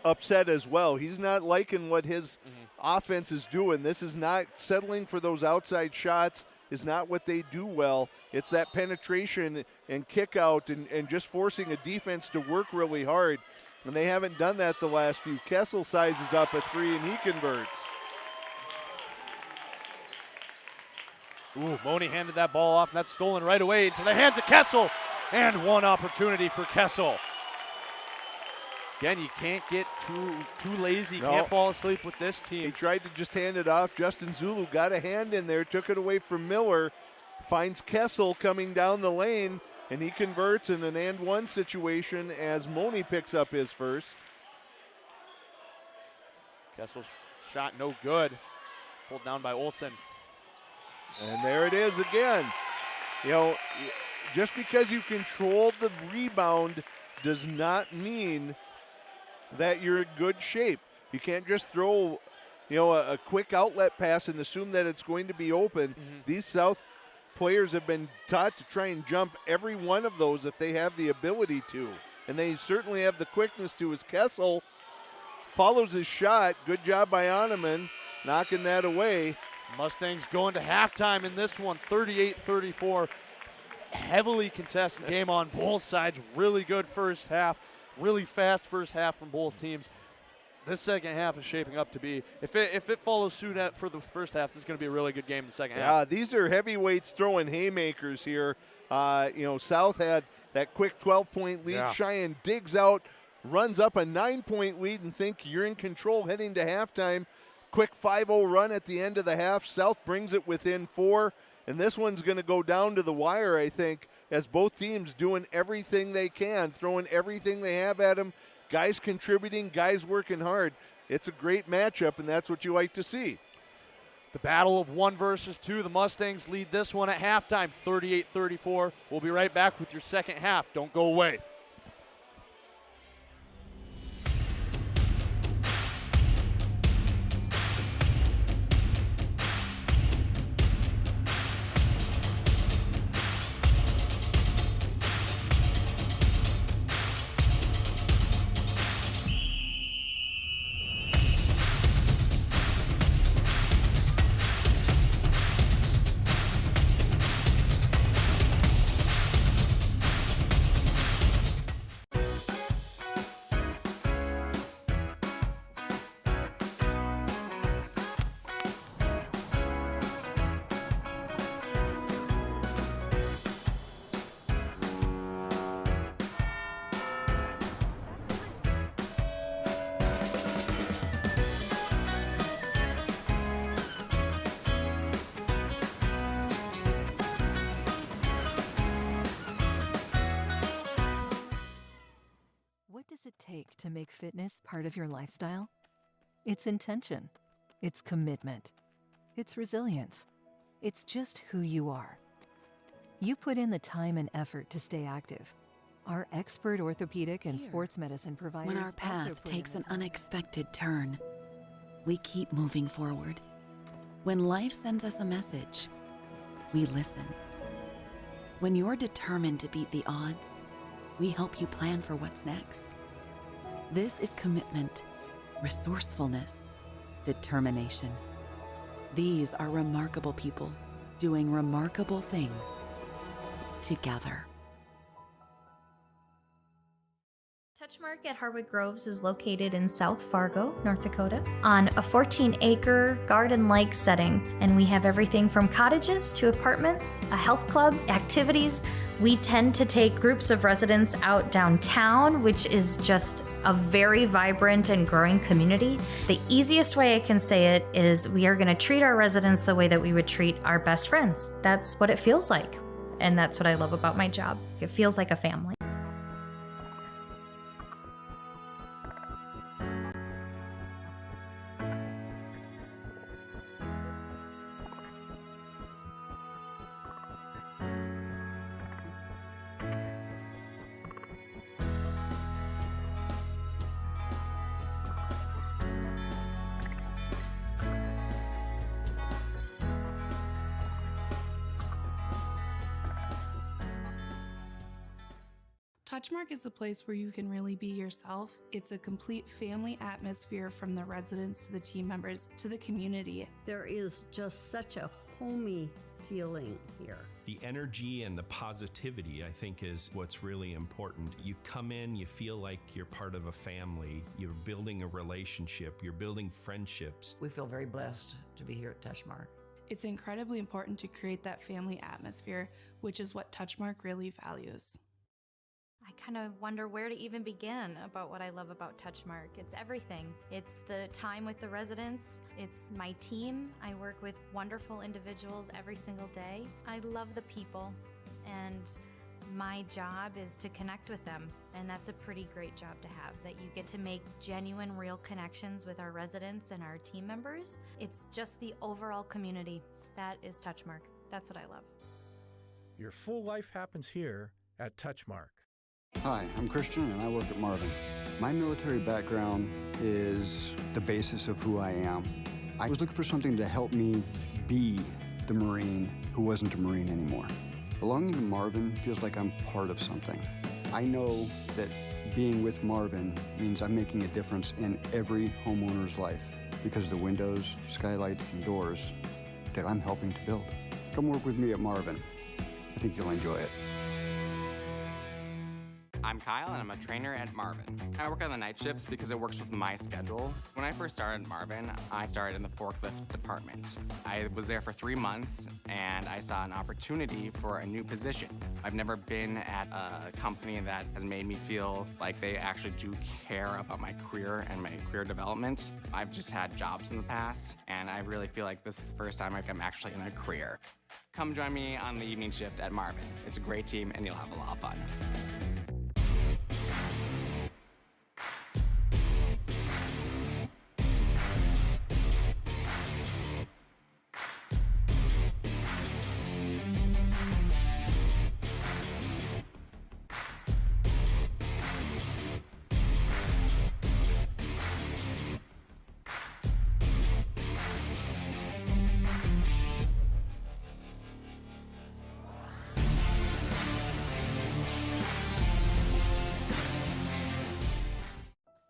upset as well. He's not liking what his offense is doing. This is not settling for those outside shots, is not what they do well. It's that penetration and kick out and just forcing a defense to work really hard. And they haven't done that the last few. Kessel sizes up a 3 and he converts. Ooh, Moni handed that ball off, and that's stolen right away into the hands of Kessel. And one opportunity for Kessel. Again, you can't get too lazy. No. Can't fall asleep with this He team. tried to just hand it off. Justin Zulu got a hand in there, took it away from Miller, finds Kessel coming down the lane, and he converts in an and one situation as Moni picks up his first. Kessel's shot no good. Pulled down by Olsen. And there it is again. Just because you control the rebound does not mean that you're in good shape. You can't just throw, a quick outlet pass and assume that it's going to be open. These South players have been taught to try and jump every one of those if they have the ability to. And they certainly have the quickness to. As Kessel follows his shot. Good job by Oneman, knocking that away. Mustangs going to halftime in this one, 38-34. Heavily contested game on both sides. Really good first half. Really fast first half from both teams. This second half is shaping up to be, if it follows suit for the first half, this is going to be a really good game in the second half. Yeah, these are heavyweights throwing haymakers here. South had that quick 12-point lead. Yeah. Cheyenne digs out, runs up a 9-point lead, and think you're in control heading to halftime. Quick 5-0 run at the end of the half. South brings it within 4, and this one's going to go down to the wire, I think, as both teams doing everything they can, throwing everything they have at them. Guys contributing, guys working hard. It's a great matchup, and that's what you like to see. The battle of 1 versus 2. The Mustangs lead this one at halftime, 38-34. We'll be right back with your second half. Don't go away. take to make fitness part of your lifestyle? It's intention. It's commitment. It's resilience. It's just who you are. You put in the time and effort to stay active. Our expert orthopedic and sports medicine providers When our also path put takes in an the time. unexpected turn, we keep moving forward. When life sends us a message, we listen. When you're determined to beat the odds, we help you plan for what's next. This is commitment, resourcefulness, determination. These are remarkable people doing remarkable things together. Touchmark at Harwood Groves is located in South Fargo, North Dakota, on a 14-acre garden-like setting, and we have everything from cottages to apartments, a health club, activities. We tend to take groups of residents out downtown, which is just a very vibrant and growing community. The easiest way I can say it is we are going to treat our residents the way that we would treat our best friends. That's what it feels like, and that's what I love about my job. It feels like a family. Touchmark is a place where you can really be yourself. It's a complete family atmosphere from the residents to the team members to the community. There is just such a homey feeling here. The energy and the positivity, I think, is what's really important. You come in, you feel like you're part of a family, you're building a relationship, you're building friendships. We feel very blessed to be here at Touchmark. It's incredibly important to create that family atmosphere, which is what Touchmark really values. I kind of wonder where to even begin about what I love about Touchmark. It's everything. It's the time with the residents. It's my team. I work with wonderful individuals every single day. I love the people, and my job is to connect with them. And that's a pretty great job to have, that you get to make genuine, real connections with our residents and our team members. It's just the overall community. That is Touchmark. That's what I love. Your full life happens here at Touchmark. Hi, I'm Christian and I work at Marvin. My military background is the basis of who I am. I was looking for something to help me be the Marine who wasn't a Marine anymore. Belonging to Marvin feels like I'm part of something. I know that being with Marvin means I'm making a difference in every homeowner's life because the windows, skylights, and doors that I'm helping to build. Come work with me at Marvin. I think you'll enjoy it. I'm Kyle, and I'm a trainer at Marvin. I work on the night shifts because it works with my schedule. When I first started at Marvin, I started in the forklift department. I was there for 3 months, and I saw an opportunity for a new position. I've never been at a company that has made me feel like they actually do care about my career and my career development. I've just had jobs in the past, and I really feel like this is the first time I'm actually in a career. Come join me on the evening shift at Marvin. It's a great team, and you'll have a lot of fun.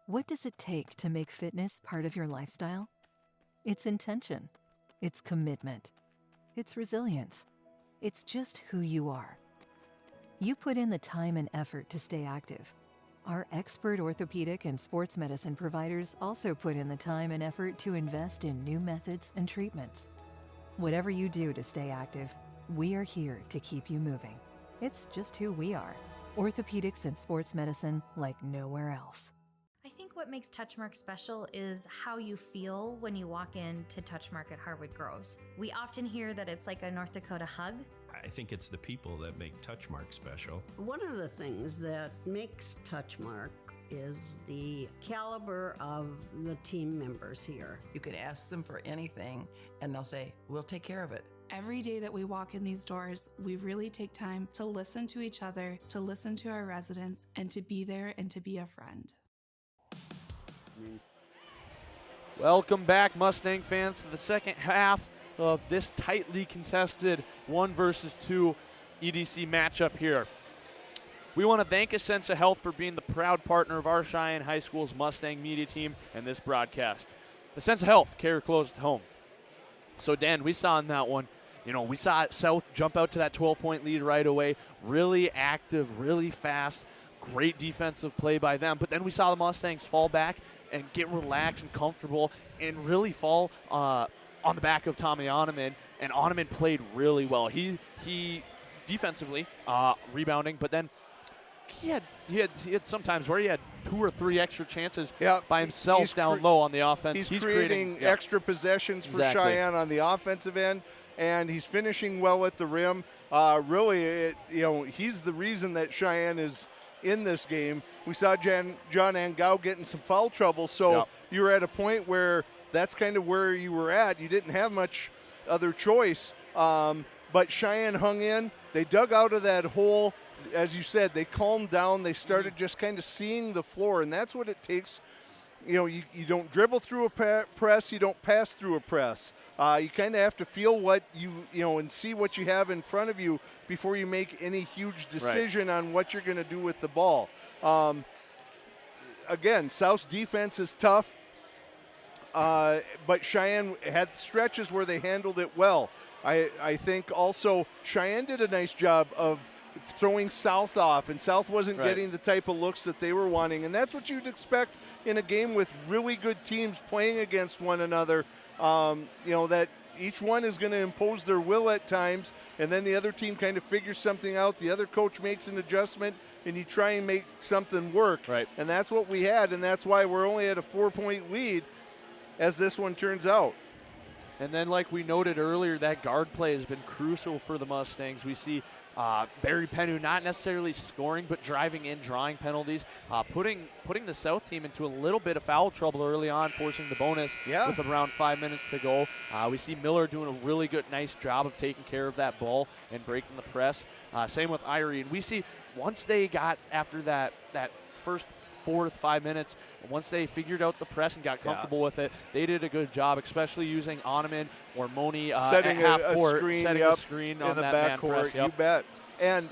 What does it take to make fitness part of your lifestyle? It's intention. It's commitment. It's resilience. It's just who you are. You put in the time and effort to stay active. Our expert orthopedic and sports medicine providers also put in the time and effort to invest in new methods and treatments. Whatever you do to stay active, we are here to keep you moving. It's just who we are. Orthopedics and sports medicine like nowhere else. I think what makes Touchmark special is how you feel when you walk into Touchmark at Harwood Groves. We often hear that it's like a North Dakota hug. I think it's the people that make Touchmark special. One of the things that makes Touchmark is the caliber of the team members here. You could ask them for anything, and they'll say, we'll take care of it. Every day that we walk in these doors, we really take time to listen to each other, to listen to our residents, and to be there and to be a friend. Welcome back, Mustang fans, to the second half of this tightly contested 1 versus 2 EDC matchup here. We want to thank Essentia Health for being the proud partner of our Cheyenne High School's Mustang media team and this broadcast. Essentia Health, care close to home. So, Dan, we saw in that one, we saw South jump out to that 12-point lead right away. Really active, really fast, great defensive play by them. But then we saw the Mustangs fall back and get relaxed and comfortable and really fall on the back of Tommy Oneman. And Oneman played really well. He defensively rebounding, but then he had some times where he had 2 or 3 extra chances by himself down low on the offense. He's creating extra possessions for Cheyenne on the offensive end, and he's finishing well at the rim. Really, he's the reason that Cheyenne is in this game. We saw John Angao getting some foul trouble, so you're at a point where that's kind of where you were at. You didn't have much other choice, but Cheyenne hung in. They dug out of that hole. As you said, they calmed down. They started just kind of seeing the floor, and that's what it takes. You don't dribble through a press. You don't pass through a press. You kind of have to feel what and see what you have in front of you before you make any huge decision on what you're going to do with the ball. Again, South's defense is tough, but Cheyenne had stretches where they handled it well. I think also Cheyenne did a nice job of throwing South off, and South wasn't getting the type of looks that they were wanting, and that's what you'd expect in a game with really good teams playing against one another. That each one is going to impose their will at times, and then the other team kind of figures something out. The other coach makes an adjustment, and you try and make something work. And that's what we had, and that's why we're only at a 4-point lead as this one turns out. And then, like we noted earlier, that guard play has been crucial for the Mustangs. We see Barry Pennu not necessarily scoring, but driving in, drawing penalties, putting the South team into a little bit of foul trouble early on, forcing the bonus with around 5 minutes to go. We see Miller doing a really nice job of taking care of that ball and breaking the press. Same with Irie. And we see once they got after that first 4 to 5 minutes, once they figured out the press and got comfortable with it, they did a good job, especially using Oneman or Moni setting at half a court, screen, setting a screen on in the that back man court. press. You bet. And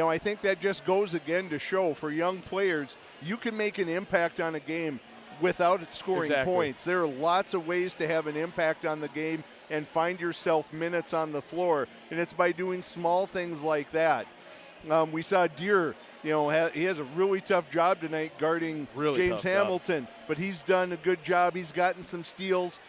I think that just goes again to show for young players, you can make an impact on a game without scoring points. There are lots of ways to have an impact on the game and find yourself minutes on the floor, and it's by doing small things like that. We saw Deere. He has a really tough job tonight guarding James Hamilton, but he's done a good job. He's gotten some steals.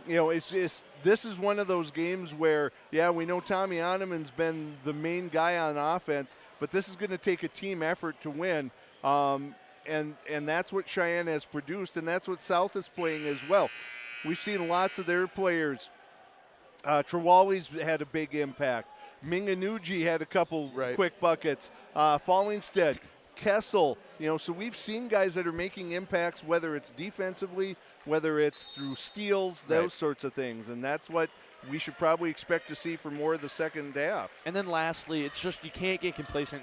It's just this is one of those games where, we know Tommy Oneman's been the main guy on offense, but this is going to take a team effort to win, and that's what Cheyenne has produced, and that's what South is playing as well. We've seen lots of their players. Trewalli's had a big impact. Minganuji had a couple quick buckets. Fallingstead, Kessel, so we've seen guys that are making impacts, whether it's defensively, whether it's through steals, those sorts of things. And that's what we should probably expect to see for more of the second half. And then lastly, it's just you can't get complacent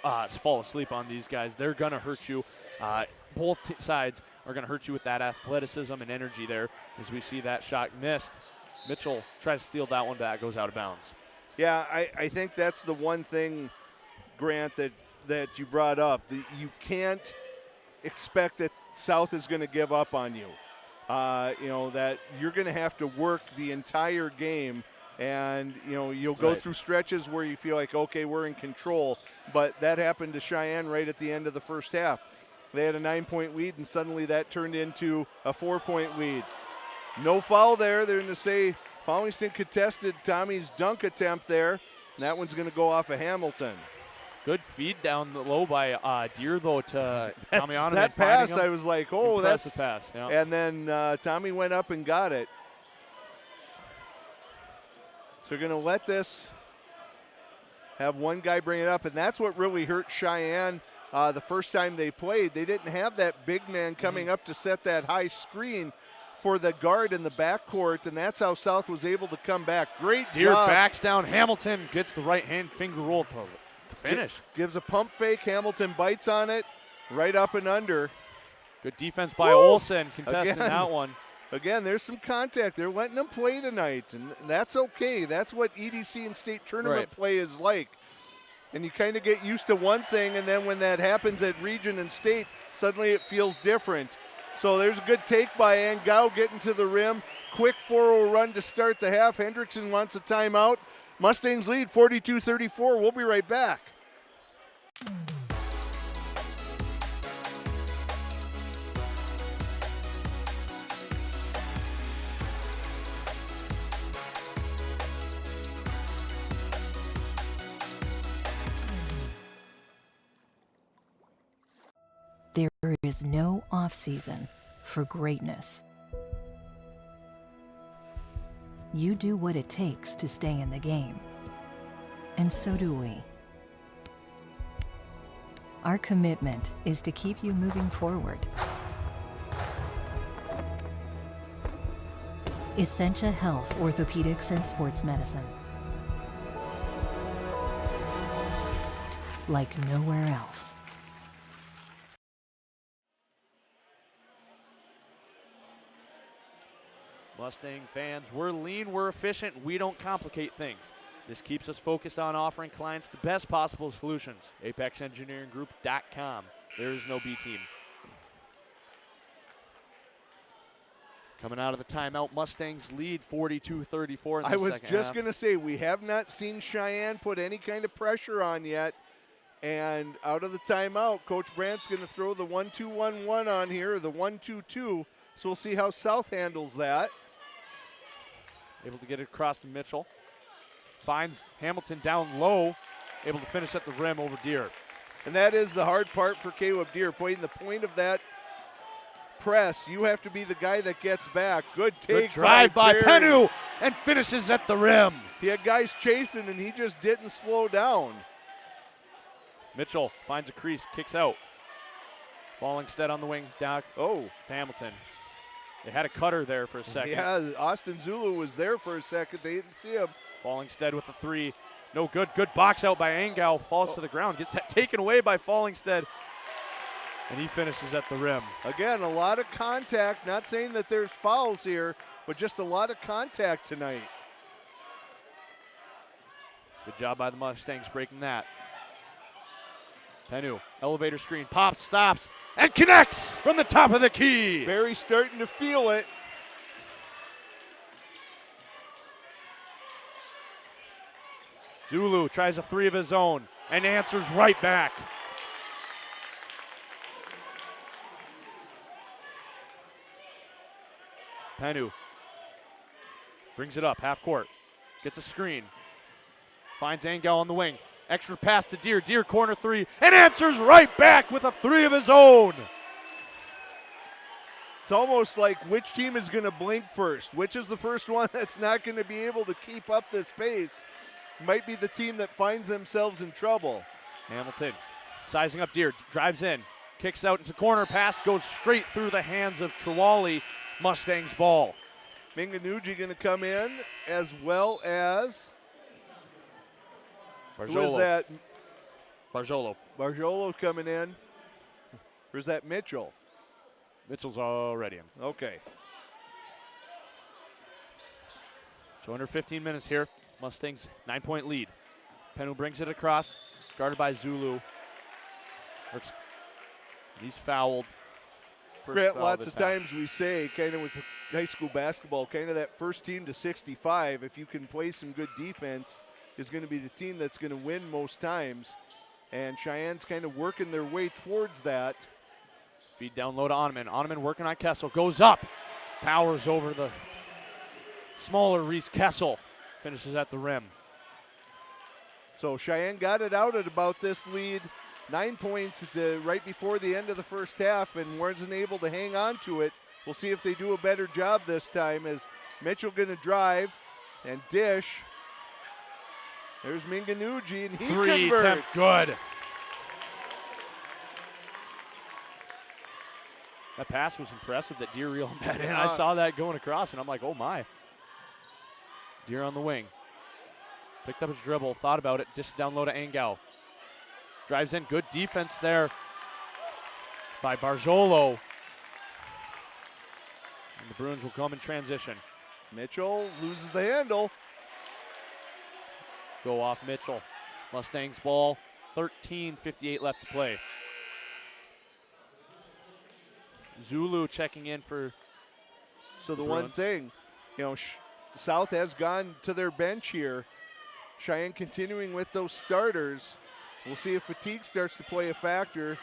and fall asleep on these guys. They're going to hurt you. Both sides are going to hurt you with that athleticism and energy there as we see that shot missed. Mitchell tries to steal that one back, goes out of bounds. Yeah, I think that's the one thing, Grant, that you brought up. You can't expect that South is going to give up on you. That you're going to have to work the entire game, and you'll go through stretches where you feel like, okay, we're in control. But that happened to Cheyenne right at the end of the first half. They had a 9-point lead, and suddenly that turned into a 4-point lead. No foul there. They're going to say Fallingston contested Tommy's dunk attempt there, and that one's going to go off of Hamilton. Good feed down the low by Deere, though, to Tommy Oneman. That pass, I was like, oh, that's a pass. Yeah. And then Tommy went up and got it. So they're going to let this have one guy bring it up, and that's what really hurt Cheyenne the first time they played. They didn't have that big man coming up to set that high screen for the guard in the backcourt, and that's how South was able to come back. Great Deere job. backs down. Hamilton gets the right hand finger roll to finish. Gives a pump fake. Hamilton bites on it, right up and under. Good defense by Olsen, contesting Again. that one. Again, there's some contact. They're letting them play tonight, and that's okay. That's what EDC and state tournament play is like. And you kind of get used to one thing, and then when that happens at region and state, suddenly it feels different. So there's a good take by Angao getting to the rim. Quick 4-0 run to start the half. Hendrickson wants a timeout. Mustangs lead 42-34. We'll be right back. There is no off-season for greatness. You do what it takes to stay in the game. And so do we. Our commitment is to keep you moving forward. Essentia Health, Orthopedics, and Sports Medicine. Like nowhere else. Mustang fans, we're lean, we're efficient, we don't complicate things. This keeps us focused on offering clients the best possible solutions. ApexEngineeringGroup.com. There is no B team. Coming out of the timeout, Mustangs lead 42-34 in the second half. I was just going to say, we have not seen Cheyenne put any kind of pressure on yet. And out of the timeout, Coach Brandt's going to throw the 1-2-1-1 on here, or the 1-2-2. So we'll see how South handles that. Able to get it across to Mitchell. Finds Hamilton down low. Able to finish at the rim over Deere. And that is the hard part for Caleb Deere. Playing the point of that press, you have to be the guy that gets back. Good take. Good drive by Penu and finishes at the rim. He had guys chasing and he just didn't slow down. Mitchell finds a crease, kicks out. Falling stead on the wing, down to Hamilton. They had a cutter there for a second. Yeah, Austin Zulu was there for a second. They didn't see him. Falling stead with the three. No good. Good box out by Angao. Falls to the ground. Gets that taken away by Fallingstead. And he finishes at the rim. Again, a lot of contact. Not saying that there's fouls here, but just a lot of contact tonight. Good job by the Mustangs breaking that. Penu, elevator screen, pops, stops, and connects from the top of the key. Barry's starting to feel it. Zulu tries a three of his own and answers right back. Penu brings it up, half court, gets a screen, finds Angel on the wing. Extra pass to Deere. Deere corner three and answers right back with a three of his own. It's almost like which team is going to blink first. Which is the first one that's not going to be able to keep up this pace? Might be the team that finds themselves in trouble. Hamilton sizing up Deere. Drives in. Kicks out into corner. Pass goes straight through the hands of Triwali. Mustangs ball. Minganuji going to come in, as well as Barjolo. Who is that? Barjolo. Barjolo coming in. Or is that Mitchell? Mitchell's already in. Okay. So under 15 minutes here. Mustangs 9-point lead. Penu brings it across. Guarded by Zulu. He's fouled. Grant, lots of times we say, kind of with high school basketball, kind of that first team to 65, if you can play some good defense, is going to be the team that's going to win most times. And Cheyenne's kind of working their way towards that. Feed down low to Oneman. Oneman working on Kessel. Goes up. Powers over the smaller Reese Kessel. Finishes at the rim. So Cheyenne got it out at about this lead. 9 points right before the end of the first half and wasn't able to hang on to it. We'll see if they do a better job this time as Mitchell going to drive and dish. There's Minganuji, and he Three converts. attempt good. That pass was impressive that Deer reeled that in. Yeah. I saw that going across, and I'm like, oh, my. Deer on the wing. Picked up his dribble, thought about it, dished down low to Angao. Drives in, good defense there by Barjolo. And the Bruins will come in transition. Mitchell loses the handle. Go off Mitchell. Mustangs ball, 13:58 left to play. Zulu checking in for So the Bruins. one thing, South has gone to their bench here. Cheyenne continuing with those starters. We'll see if fatigue starts to play a factor.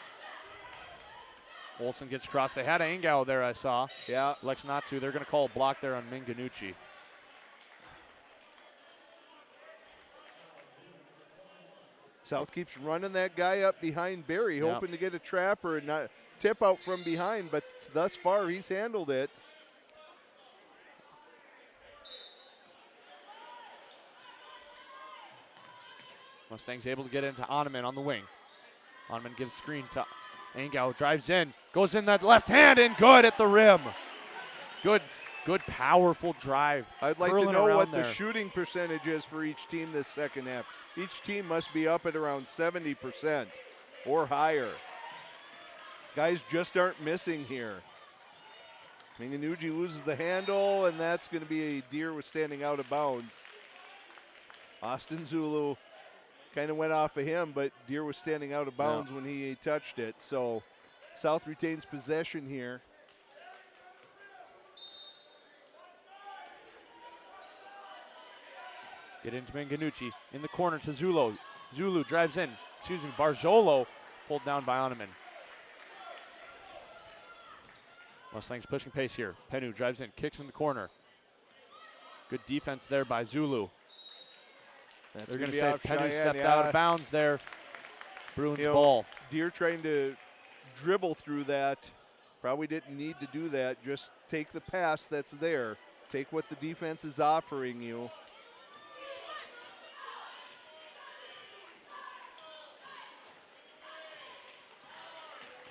Olsen gets across. They had Angao there, I saw. Yeah. Lex not to. They're going to call a block there on Minganucci. South keeps running that guy up behind Barry, Yeah. hoping to get a trap or not tip out from behind, but thus far he's handled it. Mustangs able to get into Oneman on the wing. Oneman gives screen to Angao, drives in, goes in that left hand, and good at the rim. Good, powerful drive. I'd like to Curling know around what there. the shooting percentage is for each team this second half. Each team must be up at around 70% or higher. Guys just aren't missing here. Minganucci loses the handle, and that's going to be a Deer was standing out of bounds. Austin Zulu kind of went off of him, but Deer was standing out of bounds when he touched it. So South retains possession here. Get into Minganucci in the corner to Zulu. Zulu drives in. Barjolo pulled down by Oneman. Mustangs pushing pace here. Penu drives in, kicks in the corner. Good defense there by Zulu. They're going to say Penu stepped out of bounds there. Bruins ball. Deer trying to dribble through that. Probably didn't need to do that. Just take the pass that's there. Take what the defense is offering you.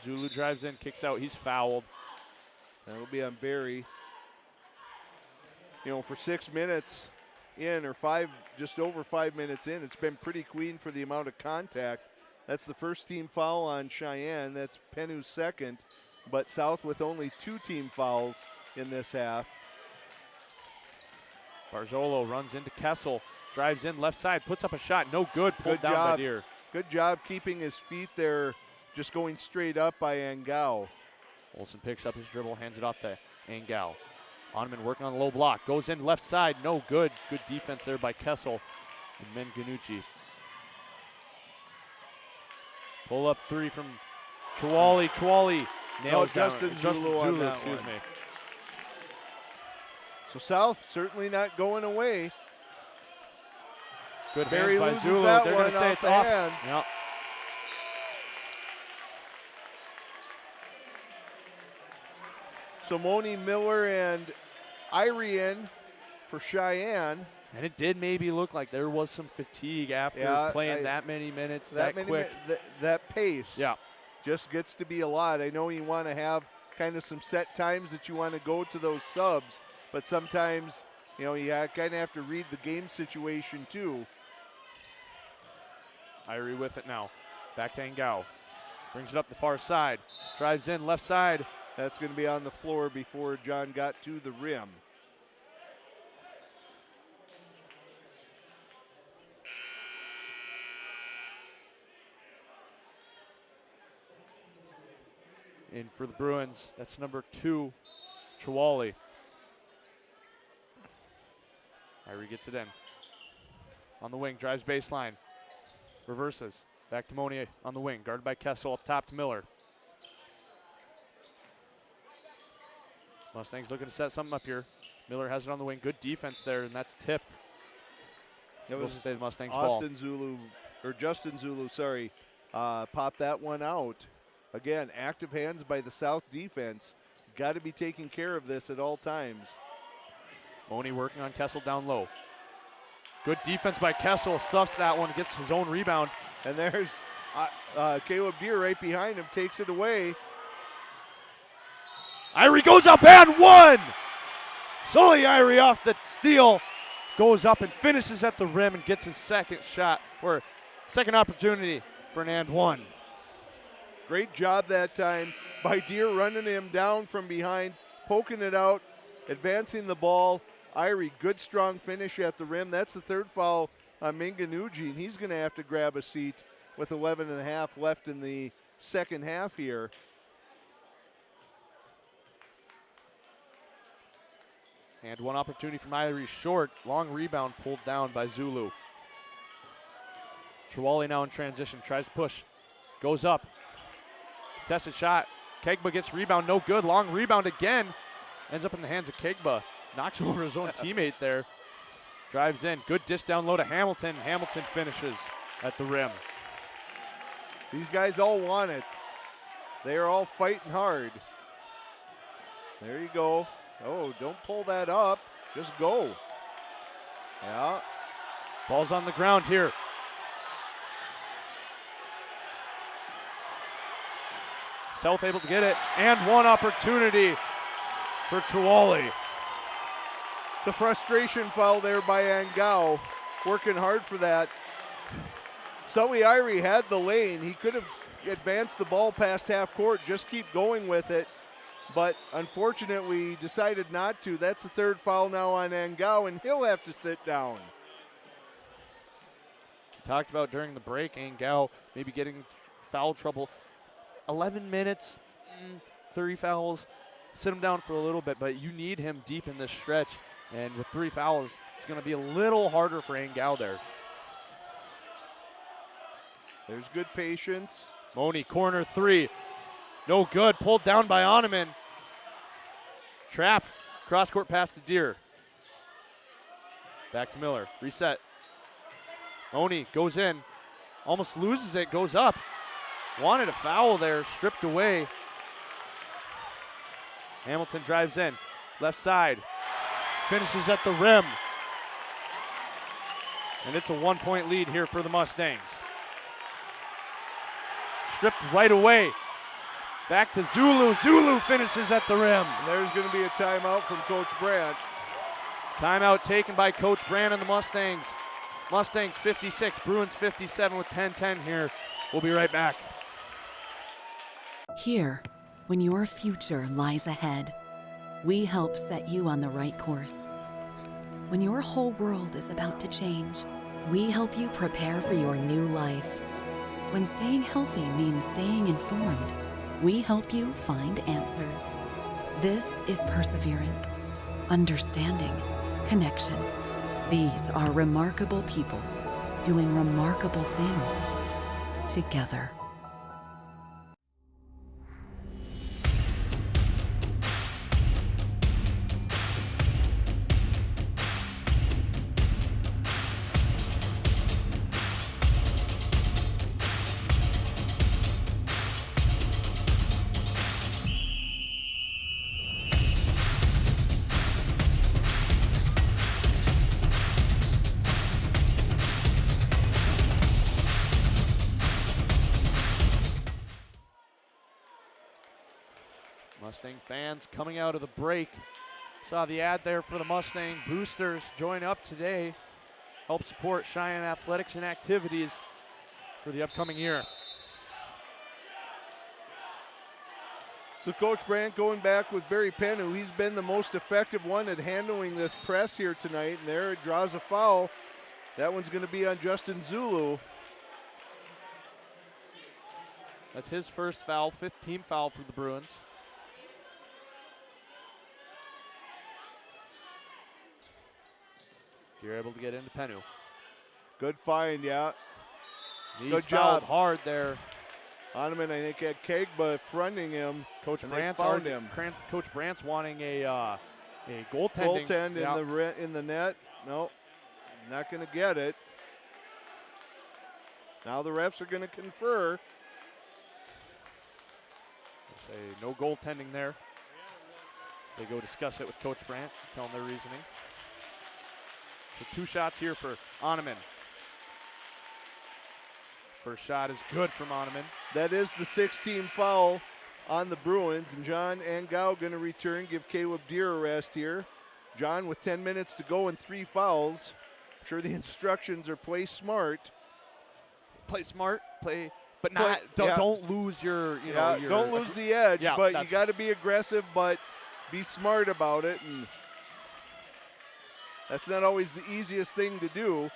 Zulu drives in, kicks out. He's fouled. That'll be on Barry. For 6 minutes in, or just over 5 minutes in, it's been pretty clean for the amount of contact. That's the first team foul on Cheyenne. That's Penu's second, but South with only 2 team fouls in this half. Barjolo runs into Kessel, drives in left side, puts up a shot. No good. Pulled down by Deer. Good job keeping his feet there, just going straight up by Angao. Olsen picks up his dribble, hands it off to Angao. Oneman working on the low block. Goes in left side. No good. Good defense there by Kessel and Minganucci. Pull up three from Chwali. Chwali nails down. Justin Zulu on that excuse one. me. So South certainly not going away. Good Barry hands by loses Zulu. that They're one going to say off it's the off. hands. Yep. So Moni Miller and Irian for Cheyenne. And it did maybe look like there was some fatigue after playing that many minutes, that quick. That pace Yeah. just gets to be a lot. I know you want to have kind of some set times that you want to go to those subs, but sometimes, you kind of have to read the game situation too. Irie with it now. Back to Angao. Brings it up the far side. Drives in left side. That's going to be on the floor before John got to the rim. In for the Bruins, that's number 2, Chwali. Irie gets it in. On the wing, drives baseline. Reverses. Back to Monier on the wing. Guarded by Kessel, up top to Miller. Mustangs looking to set something up here. Miller has it on the wing. Good defense there, and that's tipped. It was stay the Mustangs Justin Zulu, popped that one out. Again, active hands by the South defense. Got to be taking care of this at all times. Moni working on Kessel down low. Good defense by Kessel. Stuffs that one, gets his own rebound. And there's Caleb Deer right behind him, takes it away. Irie goes up and one! Sully Irie off the steal, goes up and finishes at the rim and gets his second shot, or second opportunity for an and one. Great job that time by Deere, running him down from behind, poking it out, advancing the ball. Irie, good strong finish at the rim. That's the third foul on Minganuji, and he's going to have to grab a seat with 11.5 left in the second half here. And one opportunity from Irie short. Long rebound pulled down by Zulu. Trewally now in transition, tries to push, goes up. Contested shot. Kegba gets rebound, no good. Long rebound again. Ends up in the hands of Kegba. Knocks over his own teammate there. Drives in. Good dish down low to Hamilton. Hamilton finishes at the rim. These guys all want it. They are all fighting hard. There you go. Oh, don't pull that up. Just go. Yeah. Ball's on the ground here. South able to get it, and one opportunity for Trewally. It's a frustration foul there by Angao, working hard for that. Sully Irie had the lane. He could have advanced the ball past half court, just keep going with it. But unfortunately, decided not to. That's the third foul now on Angao, and he'll have to sit down. Talked about during the break, Angao maybe getting foul trouble. 11 minutes, 30 fouls. Sit him down for a little bit, but you need him deep in this stretch. And with 3 fouls, it's going to be a little harder for Angao there. There's good patience. Moni, corner 3. No good. Pulled down by Oneman. Trapped. Cross-court pass to Deere. Back to Miller. Reset. Moni goes in. Almost loses it. Goes up. Wanted a foul there. Stripped away. Hamilton drives in. Left side. Finishes at the rim. And it's a 1-point lead here for the Mustangs. Stripped right away. Back to Zulu. Zulu finishes at the rim. And there's going to be a timeout from Coach Brandt. Timeout taken by Coach Brandt and the Mustangs. Mustangs 56, Bruins 57 with 10-10 here. We'll be right back. Here, when your future lies ahead, we help set you on the right course. When your whole world is about to change, we help you prepare for your new life. When staying healthy means staying informed, we help you find answers. This is perseverance, understanding, connection. These are remarkable people doing remarkable things together. Mustang fans coming out of the break. Saw the ad there for the Mustang Boosters. Join up today. Help support Cheyenne athletics and activities for the upcoming year. So Coach Brandt going back with Barry Penn, he's been the most effective one at handling this press here tonight. And there it draws a foul. That one's going to be on Justin Zulu. That's his first foul, 5th team foul for the Bruins. You're able to get into Penu. Good find, yeah. He's good fouled job. Hard there. Oneman, I think, had Kegba fronting him. Coach Brandt's found him. Coach Brandt's wanting a goaltending. Goaltend in the net. No, not going to get it. Now the refs are going to confer. Say no goaltending there. They go discuss it with Coach Brandt, tell them their reasoning. So 2 shots here for Oneman. First shot is good from Oneman. That is the 6th team foul on the Bruins, and John Angao going to return, give Caleb Deere a rest here. John with 10 minutes to go and 3 fouls. I'm sure the instructions are play smart. Play smart, but not don't lose your don't lose the edge, but you that's- got to be aggressive, but be smart about it, and that's not always the easiest thing to do.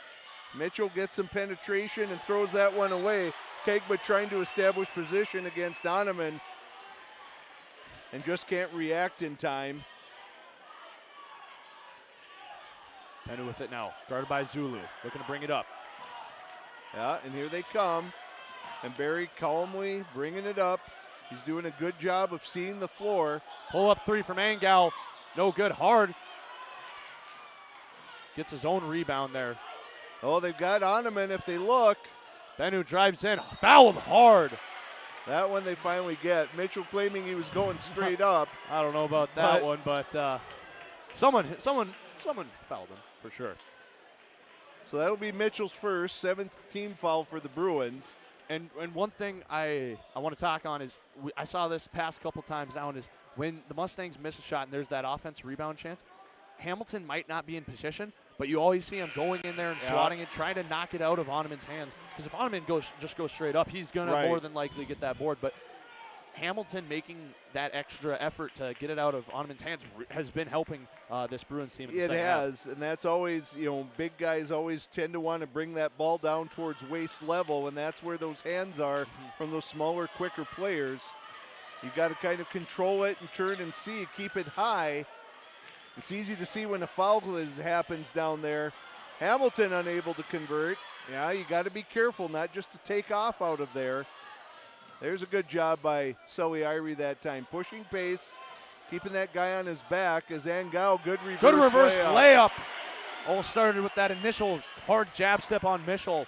Mitchell gets some penetration and throws that one away. Kegba trying to establish position against Donovan and just can't react in time. Penny with it now, guarded by Zulu, looking to bring it up. Yeah, and here they come. And Barry calmly bringing it up. He's doing a good job of seeing the floor. Pull up 3 from Angao, no good, hard. Gets his own rebound there. Oh, they've got Oneman if they look. Bennu drives in, fouled hard. That one they finally get. Mitchell claiming he was going straight up. I don't know about that one, but someone fouled him for sure. So that'll be Mitchell's first, 7th team foul for the Bruins. And one thing I want to talk on is I saw this past couple times now is when the Mustangs miss a shot and there's that offensive rebound chance, Hamilton might not be in position, but you always see him going in there and swatting it, trying to knock it out of Oneman's hands. Because if Oneman just goes straight up, he's going to more than likely get that board. But Hamilton making that extra effort to get it out of Oneman's hands has been helping this Bruins team in the second half. And that's always, big guys always tend to want to bring that ball down towards waist level, and that's where those hands are from those smaller, quicker players. You've got to kind of control it and turn and see, keep it high. It's easy to see when a foul happens down there. Hamilton unable to convert. Yeah, you got to be careful not just to take off out of there. There's a good job by Sully Irie that time. Pushing pace, keeping that guy on his back as Angao, good reverse layup. All started with that initial hard jab step on Mitchell.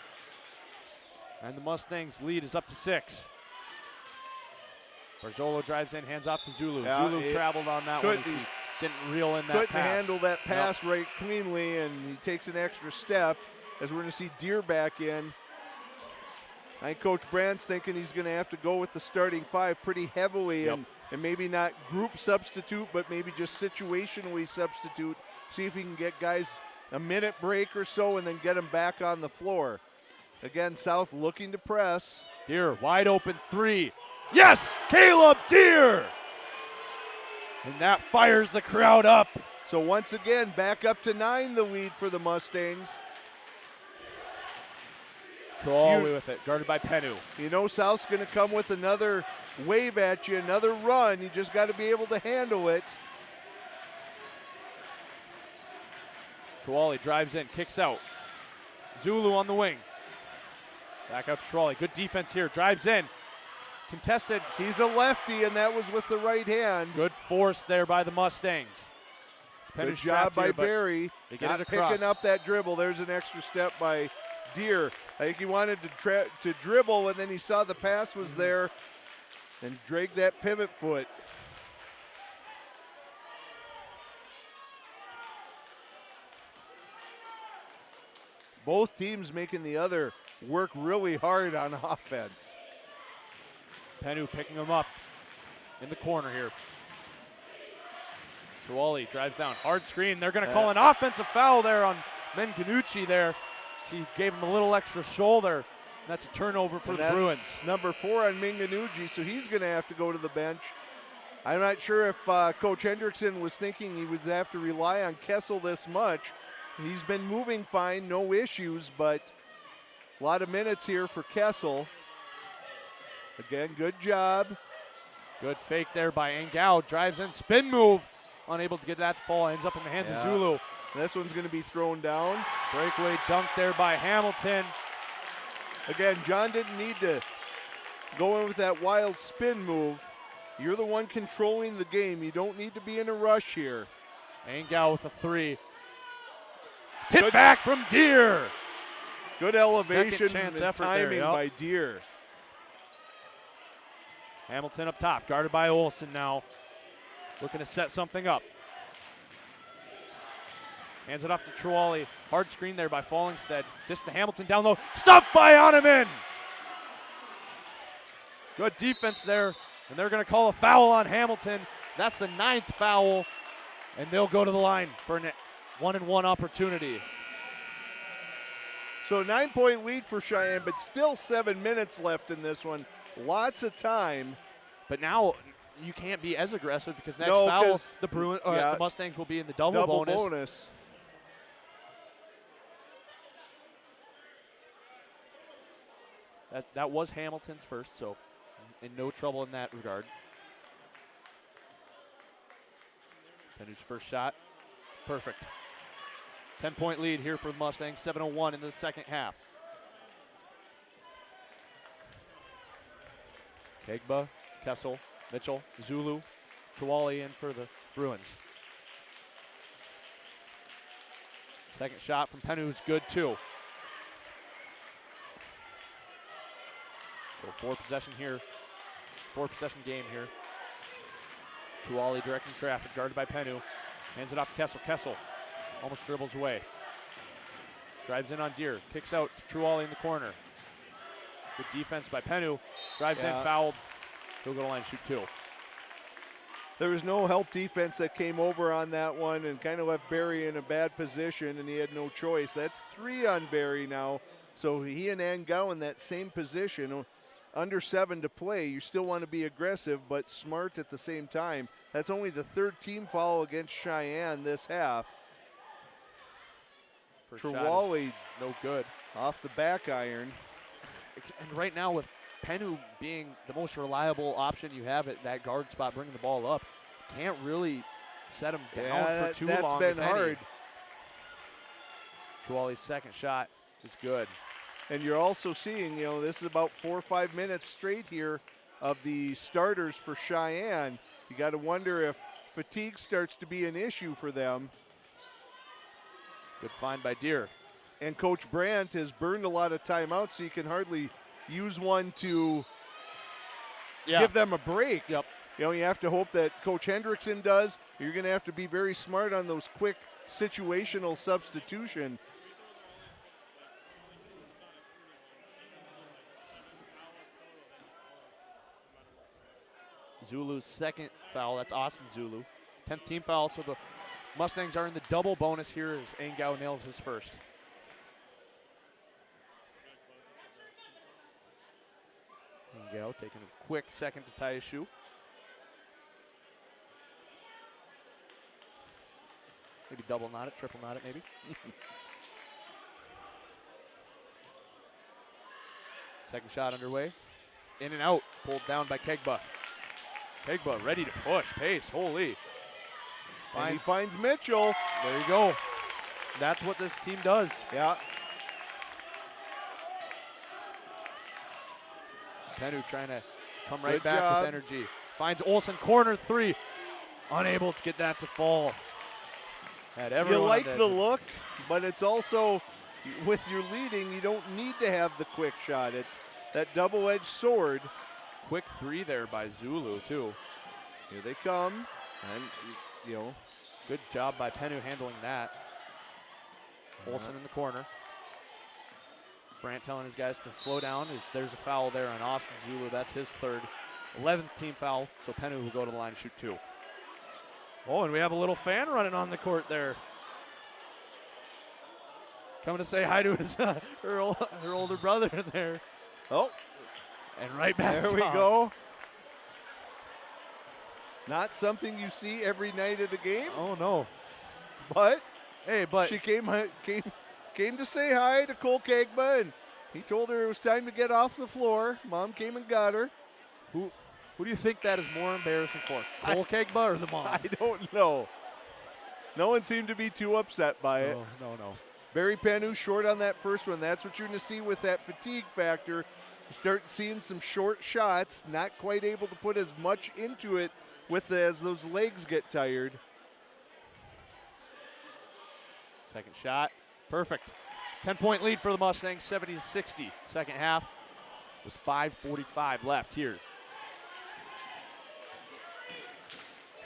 And the Mustangs lead is up to 6. Barzolo drives in, hands off to Zulu. Yeah, Zulu traveled on that one as he didn't reel in that couldn't pass. handle that pass right cleanly, and he takes an extra step as we're going to see Deere back in. I think Coach Brandt's thinking he's going to have to go with the starting 5 pretty heavily and maybe not group substitute, but maybe just situationally substitute. See if he can get guys a minute break or so and then get them back on the floor. Again, South looking to press. Deere, wide open 3. Yes, Caleb Deere! And that fires the crowd up. So once again, back up to 9, the lead for the Mustangs. Trolley with it, guarded by Pennu. You know South's going to come with another wave at you, another run. You just got to be able to handle it. Trolley drives in, kicks out. Zulu on the wing. Back out to Trolley. Good defense here. Drives in. Contested. He's a lefty, and that was with the right hand. Good force there by the Mustangs. Good job by Barry. They get not it across. Picking up that dribble. There's an extra step by Deere. I think he wanted to dribble, and then he saw the pass was there and dragged that pivot foot. Both teams making the other work really hard on offense. Pennu picking him up in the corner here. Trolley drives down, hard screen. They're going to call an offensive foul there on Menganucci there. She gave him a little extra shoulder. That's a turnover for the Bruins. Number 4 on Minganucci, so he's going to have to go to the bench. I'm not sure if Coach Hendrickson was thinking he would have to rely on Kessel this much. He's been moving fine, no issues, but a lot of minutes here for Kessel. Again, good job. Good fake there by Angao. Drives in, spin move. Unable to get that to fall. Ends up in the hands of Zulu. This one's going to be thrown down. Breakaway dunk there by Hamilton. Again, John didn't need to go in with that wild spin move. You're the one controlling the game. You don't need to be in a rush here. Angao with a 3. Tip back from Deere. Good elevation and timing by Deere. Hamilton up top, guarded by Olsen now. Looking to set something up. Hands it off to Trolley. Hard screen there by Fallingstead. This to Hamilton down low. Stuffed by Oneman. Good defense there. And they're going to call a foul on Hamilton. That's the 9th foul, and they'll go to the line for a 1-and-1 opportunity. So 9-point lead for Cheyenne, but still 7 minutes left in this one. Lots of time. But now you can't be as aggressive because next No, foul, the Mustangs will be in the double bonus. That was Hamilton's first, so in no trouble in that regard. Penu's first shot, perfect. 10-point lead here for the Mustangs, 7:01 in the second half. Kegba, Kessel, Mitchell, Zulu, Chawali in for the Bruins. Second shot from Penu is good too. So 4-possession here, 4-possession game here. Chawali directing traffic, guarded by Penu. Hands it off to Kessel. Kessel almost dribbles away. Drives in on Deere, kicks out to Chawali in the corner. Good defense by Penu. Drives in, fouled. He'll go to line, shoot 2. There was no help defense that came over on that one and kind of left Barry in a bad position, and he had no choice. That's 3 on Barry now. So he and Angao in that same position. Under 7 to play. You still want to be aggressive, but smart at the same time. That's only the 3rd team foul against Cheyenne this half. Chawali, no good. Off the back iron. And right now with Penu being the most reliable option you have at that guard spot, bringing the ball up, can't really set him down for too long. That's been hard. Chawali's second shot is good. And you're also seeing, this is about 4 or 5 minutes straight here of the starters for Cheyenne. You got to wonder if fatigue starts to be an issue for them. Good find by Deere. And Coach Brandt has burned a lot of timeouts, so you can hardly use one to give them a break. Yep. You have to hope that Coach Hendrickson does. You're going to have to be very smart on those quick situational substitution. Zulu's second foul. That's Austin Zulu. 10th team foul, so the Mustangs are in the double bonus here as Angao nails his first. Angao taking a quick second to tie his shoe. Maybe double knot it, triple knot it maybe. Second shot underway. In and out, pulled down by Kegba. Kegba ready to push, pace, holy. And he finds Mitchell. There you go. That's what this team does. Yeah. Penu trying to come right back with energy. Finds Olsen, corner 3. Unable to get that to fall. You like the look, but it's also, with your leading, you don't need to have the quick shot. It's that double-edged sword. Quick 3 there by Zulu, too. Here they come. And, good job by Penu handling that. Olsen in the corner. Brandt telling his guys to slow down. There's a foul there on Austin Zulu. That's his 3rd. 11th team foul, so Penu will go to the line and shoot 2. Oh, and we have a little fan running on the court there. Coming to say hi to his her older brother there. Oh. And right back. There we go. Not something you see every night at a game. Oh, no. But but she came to say hi to Cole Kegba, and he told her it was time to get off the floor. Mom came and got her. Who do you think that is more embarrassing for? Cole Kegba or the mom? I don't know. No one seemed to be too upset by it. No. Barry Penu short on that first one. That's what you're going to see with that fatigue factor. You start seeing some short shots, not quite able to put as much into it as those legs get tired. Second shot, perfect. 10-point lead for the Mustangs, 70-60. Second half with 5:45 left here.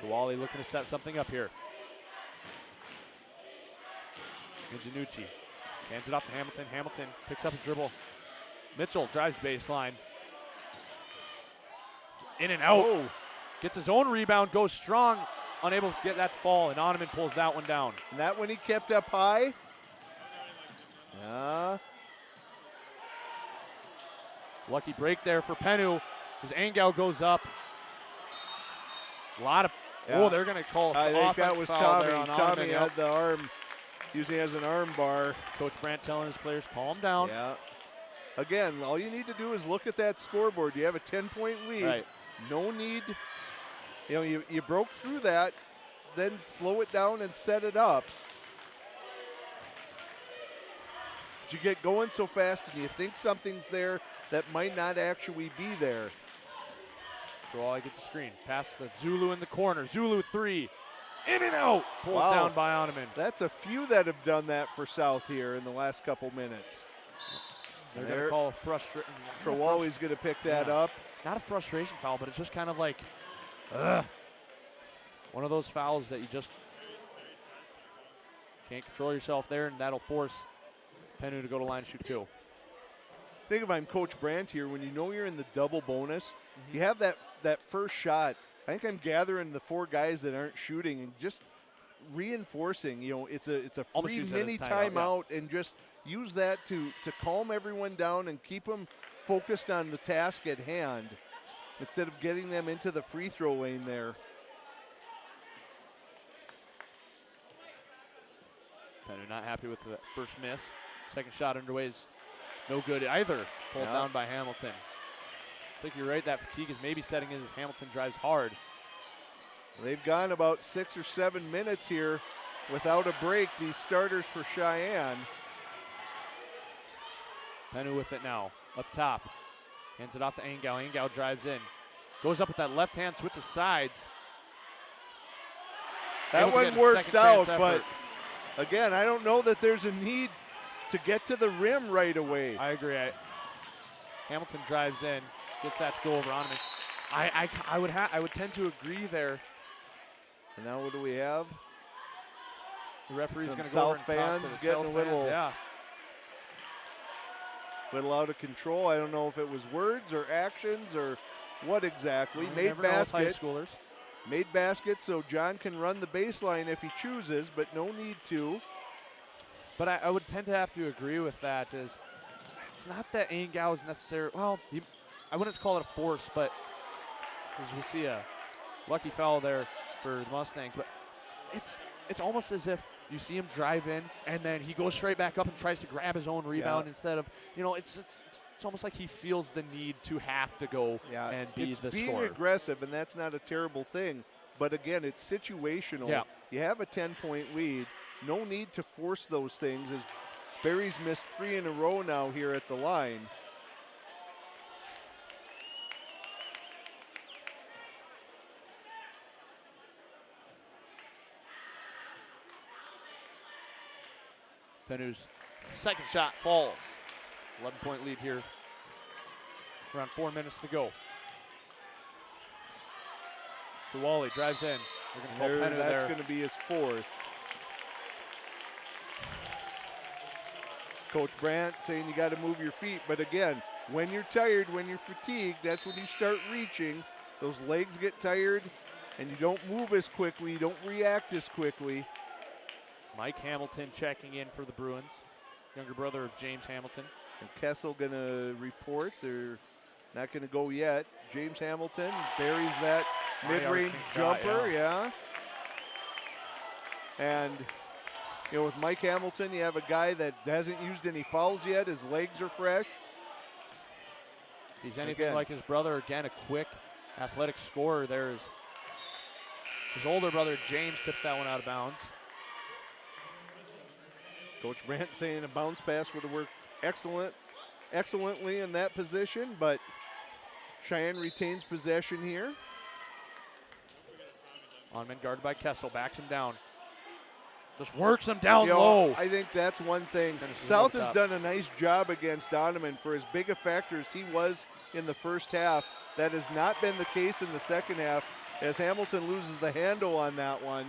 Chawali looking to set something up here. Ingenucci hands it off to Hamilton. Hamilton picks up his dribble. Mitchell drives baseline. In and out. Oh. Gets his own rebound, goes strong, unable to get that to fall, and Oneman pulls that one down. And that one he kept up high. Yeah. Lucky break there for Penu. His Angel goes up. A lot of, Yeah. they're going to call I think that offense was foul there Tommy. on Tommy Oneman. had Yep. the arm, using as an arm bar. Coach Brandt telling his players, calm down. Yeah. Again, all you need to do is look at that scoreboard. You have a 10-point lead. Right. No need, you broke through that, then slow it down and set it up. But you get going so fast and you think something's there that might not actually be there. Joali gets a screen. Pass the Zulu in the corner. Zulu 3. In and out. Pulled Wow. down by Oneman. That's a few that have done that for South here in the last couple minutes. They're going to call a frustration. Trawali's going to pick that up. Not a frustration foul, but it's just kind of like, ugh. One of those fouls that you just can't control yourself there, and that'll force Penu to go to line and shoot 2. Think if I'm Coach Brandt here, when you know you're in the double bonus, you have that first shot. I think I'm gathering the 4 guys that aren't shooting and just reinforcing. It's a Almost free use that as mini timeout, timeout, and just use that to calm everyone down and keep them focused on the task at hand instead of getting them into the free throw lane there. Penu not happy with the first miss. Second shot underway is no good either. Pulled down by Hamilton. I think you're right. That fatigue is maybe setting in as Hamilton drives hard. They've gone about 6 or 7 minutes here without a break, these starters for Cheyenne. Penu with it now. Up top. Hands it off to Angel. Angel drives in. Goes up with that left hand, switches sides. That one works out, but again, I don't know that there's a need to get to the rim right away. I agree. Hamilton drives in, gets that to go over Oneman. I would tend to agree there. And now what do we have? The referee's going to go South over and talk fans to the getting South a little, fans, little out of control. I don't know if it was words or actions or what exactly. You Made never know with high basket. schoolers. Made basket so John can run the baseline if he chooses, but no need to. But I would tend to have to agree with that. Is it's not that Angel is necessary. Well, I wouldn't call it a force, but as we see a lucky foul there for the Mustangs. But it's almost as if you see him drive in and then he goes straight back up and tries to grab his own rebound instead of, it's almost like he feels the need to have to go and be the being scorer. aggressive, and that's not a terrible thing. But again, it's situational. Yeah. You have a 10-point lead. No need to force those things, as Barry's missed 3 in a row now here at the line. Penu's second shot falls. 11-point lead here. Around 4 minutes to go. Trawali drives in. They're going to call Penu That's there. going to be his 4th. Coach Brandt saying you got to move your feet. But again, when you're tired, when you're fatigued, that's when you start reaching. Those legs get tired, and you don't move as quickly. You don't react as quickly. Mike Hamilton checking in for the Bruins. Younger brother of James Hamilton. And Kessel going to report. They're not going to go yet. James Hamilton buries that mid-range jumper, yeah. And, with Mike Hamilton, you have a guy that hasn't used any fouls yet. His legs are fresh. If he's anything like his brother, again, a quick, athletic scorer. There's his older brother, James, tips that one out of bounds. Coach Brandt saying a bounce pass would have worked excellently in that position, but Cheyenne retains possession here. Oneman guarded by Kessel, backs him down. Just works him down low. I think that's one thing. Finishes South up has top. done a nice job against Donovan. For as big a factor as he was in the first half, that has not been the case in the second half, as Hamilton loses the handle on that one.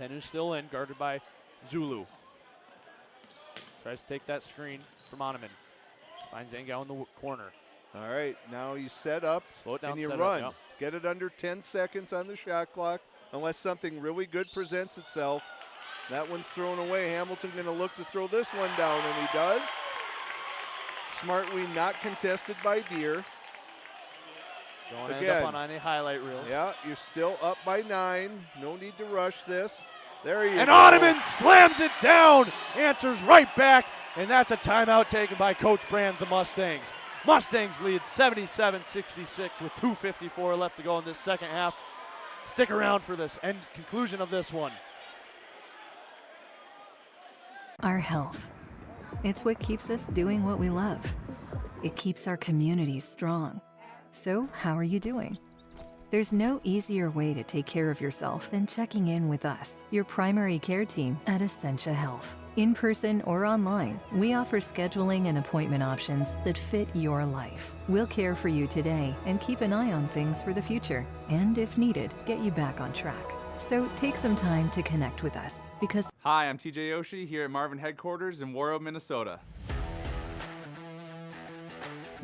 Penu still in, guarded by Zulu. Tries to take that screen from Onaman. Finds Engel in the corner. All right, now you set up Slow it down, and you set run. up, Get it under 10 seconds on the shot clock unless something really good presents itself. That one's thrown away. Hamilton going to look to throw this one down, and he does. Smartly not contested by Deere. Don't end up on any highlight reel. Yeah, you're still up by 9. No need to rush this. There he is. And Onaman slams it down, answers right back, and that's a timeout taken by Coach Brand, the Mustangs. Mustangs lead 77-66 with 2:54 left to go in this second half. Stick around for this end conclusion of this one. Our health. It's what keeps us doing what we love. It keeps our communities strong. So, how are you doing? There's no easier way to take care of yourself than checking in with us, your primary care team at Essentia Health. In person or online, we offer scheduling and appointment options that fit your life. We'll care for you today and keep an eye on things for the future. And if needed, get you back on track. So take some time to connect with us because Hi, I'm TJ Yoshi here at Marvin headquarters in Warroad, Minnesota.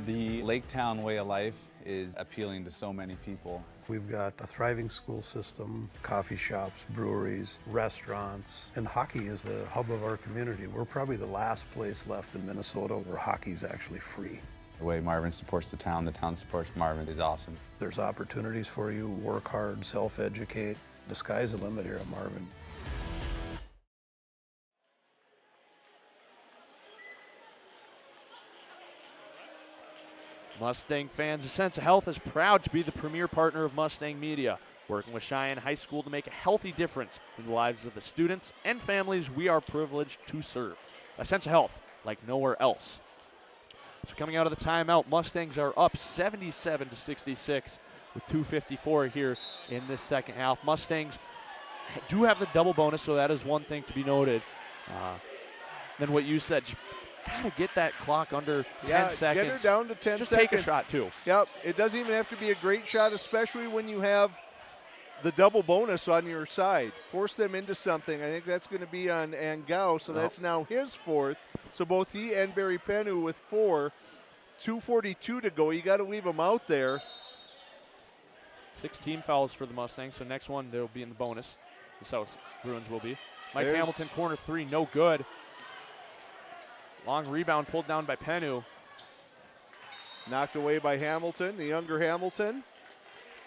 The Lake Town way of life is appealing to so many people. We've got a thriving school system, coffee shops, breweries, restaurants, and hockey is the hub of our community. We're probably the last place left in Minnesota where hockey's actually free. The way Marvin supports the town supports Marvin is awesome. There's opportunities for you, work hard, self-educate. The sky's the limit here at Marvin. Mustang fans, Essentia Health is proud to be the premier partner of Mustang Media, working with Cheyenne High School to make a healthy difference in the lives of the students and families we are privileged to serve. Essentia Health, like nowhere else. So coming out of the timeout, Mustangs are up 77-66 with 2:54 here in this second half. Mustangs do have the double bonus, so that is one thing to be noted. Then what you said, gotta get that clock under 10 seconds. Get her down to 10 Just seconds. take a shot, too. Yep, it doesn't even have to be a great shot, especially when you have the double bonus on your side. Force them into something. I think that's going to be on Angao, so that's now his fourth. So both he and Barry Penu with 4. 2:42 to go. You got to leave them out there. 16 fouls for the Mustangs, so next one they'll be in the bonus. The South Bruins will be. Mike Hamilton, corner 3, no good. Long rebound pulled down by Penu. Knocked away by Hamilton, the younger Hamilton.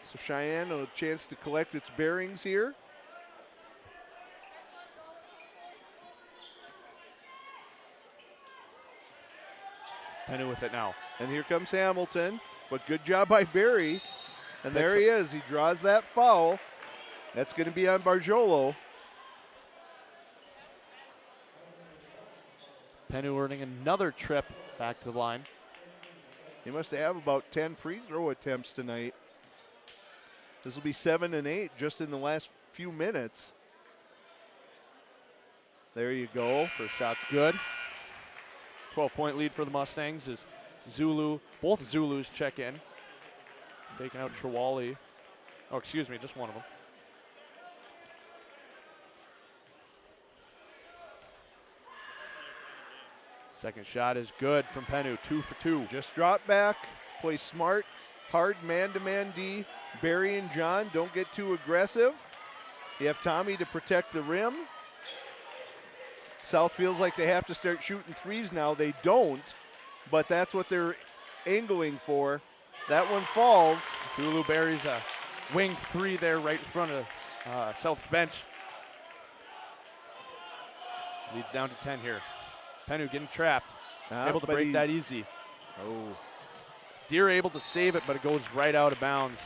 So Cheyenne a chance to collect its bearings here. Penu with it now. And here comes Hamilton, but good job by Barry. And there he is. He draws that foul. That's going to be on Barjolo. Penu earning another trip back to the line. He must have about 10 free throw attempts tonight. This will be 7 and 8 just in the last few minutes. There you go. First shot's good. 12-point lead for the Mustangs as both Zulus check in. Taking out Shawali. Oh, excuse me, just one of them. Second shot is good from Penu, 2 for 2. Just drop back, play smart, hard man-to-man D. Barry and John, don't get too aggressive. You have Tommy to protect the rim. South feels like they have to start shooting threes now. They don't, but that's what they're angling for. That one falls. Zulu buries a wing 3 there right in front of South's bench. Leads down to 10 here. Penu getting trapped. Able to break that easy. Oh. Deere able to save it, but it goes right out of bounds.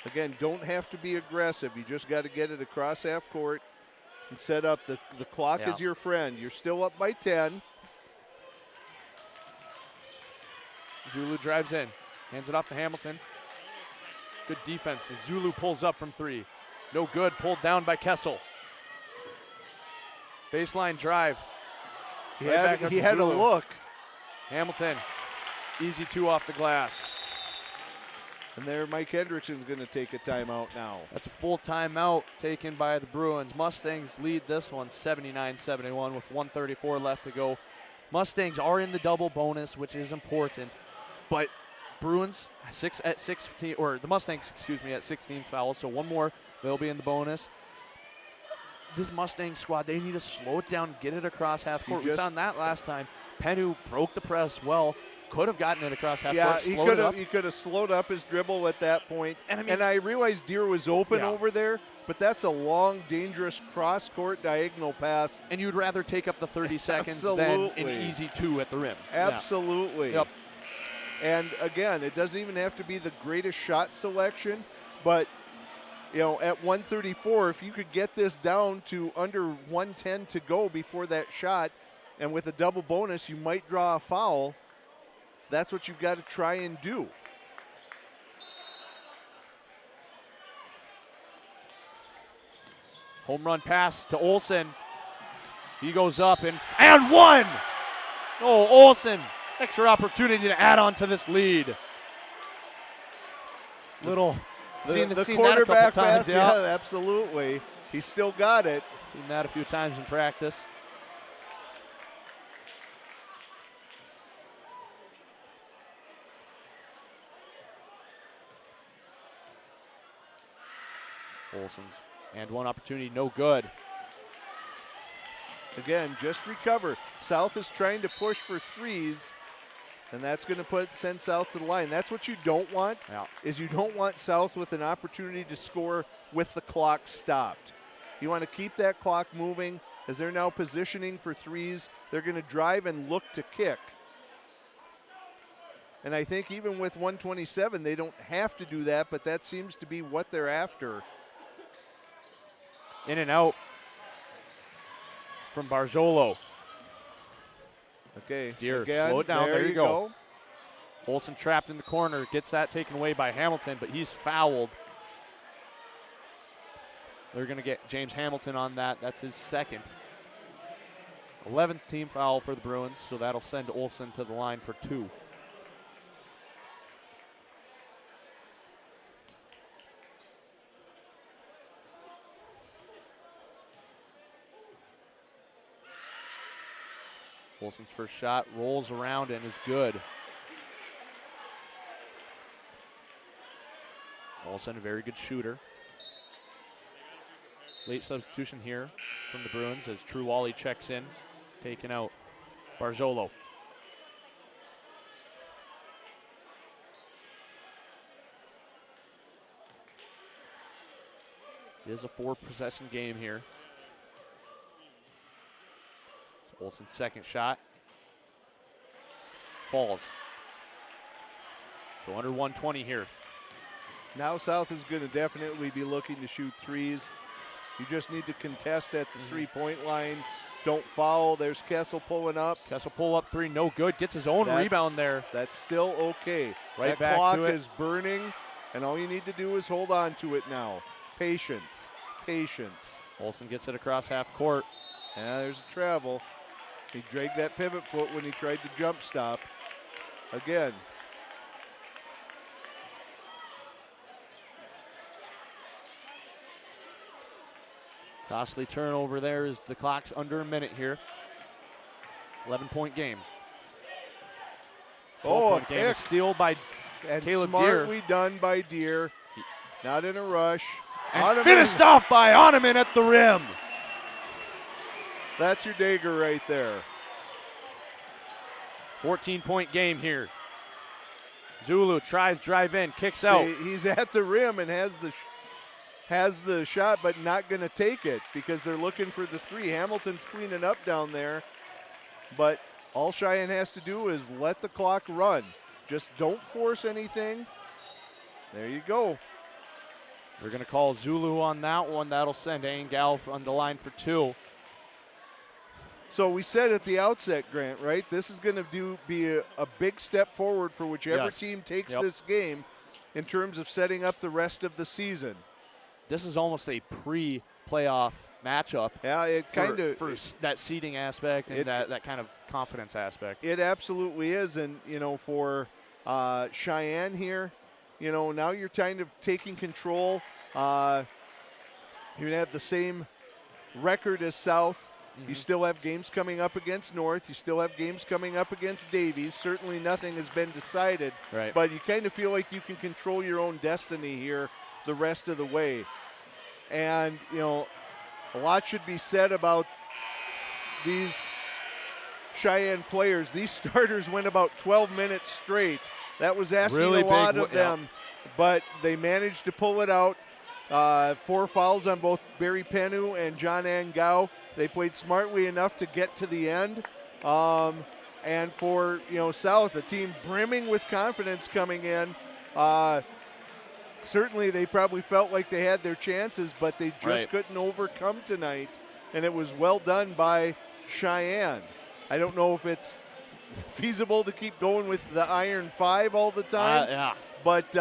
Again, don't have to be aggressive. You just got to get it across half court and set up. The clock is your friend. You're still up by 10. Zulu drives in, hands it off to Hamilton. Good defense as Zulu pulls up from 3. No good, pulled down by Kessel. Baseline drive. He had a look. Hamilton, easy 2 off the glass. And there Mike Hendrickson's going to take a timeout now. That's a full timeout taken by the Bruins. Mustangs lead this one 79-71 with 1:34 left to go. Mustangs are in the double bonus, which is important. But Bruins at 16, or the Mustangs, excuse me, at 16 fouls. So one more, they'll be in the bonus. This Mustang squad, they need to slow it down, get it across half court. We saw that last time. Penu broke the press well. Could have gotten it across half court. Yeah, he could have slowed up his dribble at that point. And I realized Deere was open over there, but that's a long, dangerous cross-court diagonal pass. And you'd rather take up the 30 seconds than an easy 2 at the rim. Absolutely. Yep. And again, it doesn't even have to be the greatest shot selection, but at 1:34, if you could get this down to under 1:10 to go before that shot, and with a double bonus, you might draw a foul. That's what you've got to try and do. Home run pass to Olsen. He goes up and one! Oh, Olsen, extra opportunity to add on to this lead. Seen the seen quarterback that a couple times, pass, yeah, absolutely. He's still got it. Seen that a few times in practice. Olsen's and one opportunity, no good. Again, just recover. South is trying to push for threes, and that's going to send South to the line. That's what you don't want, is you don't want South with an opportunity to score with the clock stopped. You want to keep that clock moving. As they're now positioning for threes, they're going to drive and look to kick. And I think even with 127, they don't have to do that, but that seems to be what they're after. In and out from Barzolo. Okay. Deere, again, slow it down. There you go. go. Olsen trapped in the corner. Gets that taken away by Hamilton, but he's fouled. They're going to get James Hamilton on that. That's his second. 11th team foul for the Bruins, so that'll send Olsen to the line for 2. Olsen's first shot rolls around and is good. Olsen, a very good shooter. Late substitution here from the Bruins as True Wally checks in, taking out Barzolo. It is a 4-possession game here. Olsen's second shot falls. So under 120 here. Now South is going to definitely be looking to shoot threes. You just need to contest at the three-point line. Don't foul. There's Kessel pulling up. Kessel pull up 3, no good. Gets his own rebound there. That's still okay. Right that back clock to it. is burning, and all you need to do is hold on to it now. Patience. Patience. Olsen gets it across half court. Yeah, there's a travel. He dragged that pivot foot when he tried to jump stop. Again. Costly turnover there as the clock's under a minute here. 11-point game. Oh, a game. A pick. steal by And Caleb Deere. smartly done by Deere. Not in a rush. And finished off by Oneman at the rim. That's your dagger right there. 14-point game here. Zulu tries drive in, kicks out. He's at the rim and has the shot, but not going to take it because they're looking for the three. Hamilton's cleaning up down there, but all Cheyenne has to do is let the clock run. Just don't force anything. There you go. They're going to call Zulu on that one. That'll send Angel on the line for 2. So we said at the outset, Grant, right? This is going to be a big step forward for whichever team takes this game in terms of setting up the rest of the season. This is almost a pre-playoff matchup. Yeah, it kind of for that seeding aspect and that kind of confidence aspect. It absolutely is, and you know, for Cheyenne here, you know, now you're kind of taking control. You're going to have the same record as South. You still have games coming up against North. You still have games coming up against Davies. Certainly nothing has been decided. Right. But you kind of feel like you can control your own destiny here the rest of the way. And, you know, a lot should be said about these Cheyenne players. These starters went about 12 minutes straight. That was asking really a lot big, of them. But they managed to pull it out. 4 fouls on both Barry Penu and John Angao. They played smartly enough to get to the end. And for, you know, South, a team brimming with confidence coming in. Certainly they probably felt like they had their chances, but they just couldn't overcome tonight. And it was well done by Cheyenne. I don't know if it's feasible to keep going with the Iron 5 all the time. Yeah. But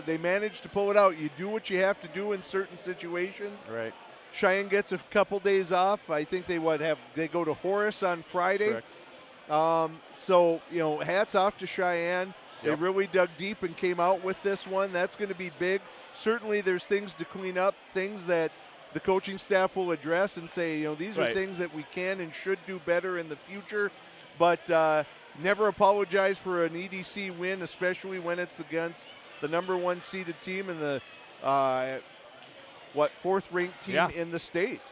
they managed to pull it out. You do what you have to do in certain situations. Right. Cheyenne gets a couple days off. I think they go to Horace on Friday. So, you know, hats off to Cheyenne. They really dug deep and came out with this one. That's going to be big. Certainly there's things to clean up, things that the coaching staff will address and say, you know, these are things that we can and should do better in the future. But never apologize for an EDC win, especially when it's against the #1 seeded team and the 4th ranked team in the state.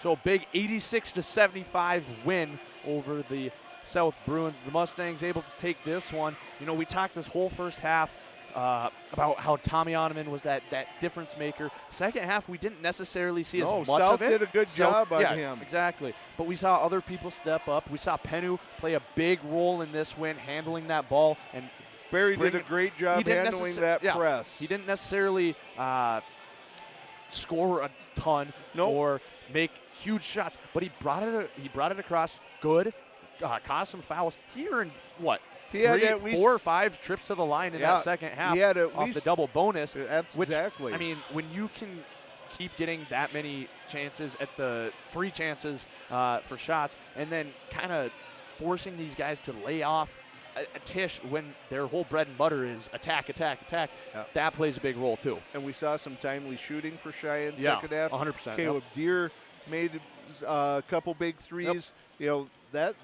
So big 86-75 win over the South Bruins. The Mustangs able to take this one. You know, we talked this whole first half about how Tommy Oneman was that difference maker. Second half, we didn't necessarily see as much South of it. did a good job on him. Exactly. But we saw other people step up. We saw Penu play a big role in this win, handling that ball. And Barry did a great job handling that press. He didn't necessarily score a ton or make huge shots, but he brought it across good, caused some fouls. He earned what? He had at least 4 or 5 trips to the line in that second half. He had at off least the double bonus. Exactly. Which, I mean, when you can keep getting that many chances at the free chances for shots, and then kind of forcing these guys to lay off a Tisch when their whole bread and butter is attack, that plays a big role too. And we saw some timely shooting for Cheyenne second half. 100%. Caleb Deere made a couple big threes. You know,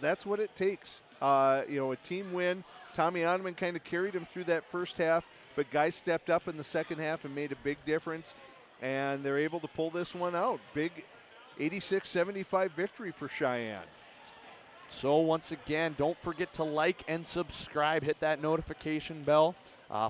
that's what it takes. You know, a team win. Tommy Oneman kind of carried him through that first half, but guys stepped up in the second half and made a big difference, and they're able to pull this one out. Big 86-75 victory for Cheyenne. So once again, don't forget to like and subscribe. Hit that notification bell.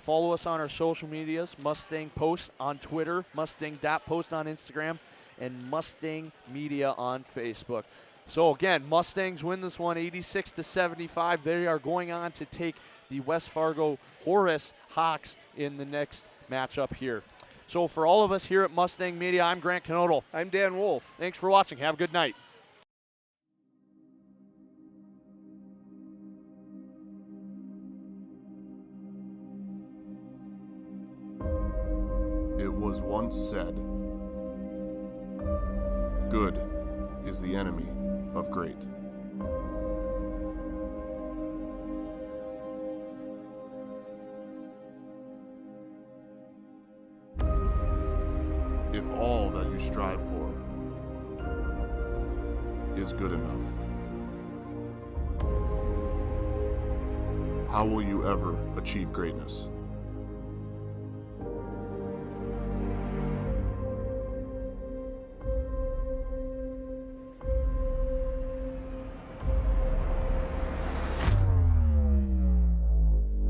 Follow us on our social medias, Mustang Post on Twitter, Mustang.post on Instagram, and Mustang Media on Facebook. So again, Mustangs win this one 86-75. They are going on to take the West Fargo Horace Hawks in the next matchup here. So for all of us here at Mustang Media, I'm Grant Knodel. I'm Dan Wolf. Thanks for watching. Have a good night. It was once said, good is the enemy of great. If all that you strive for is good enough, how will you ever achieve greatness?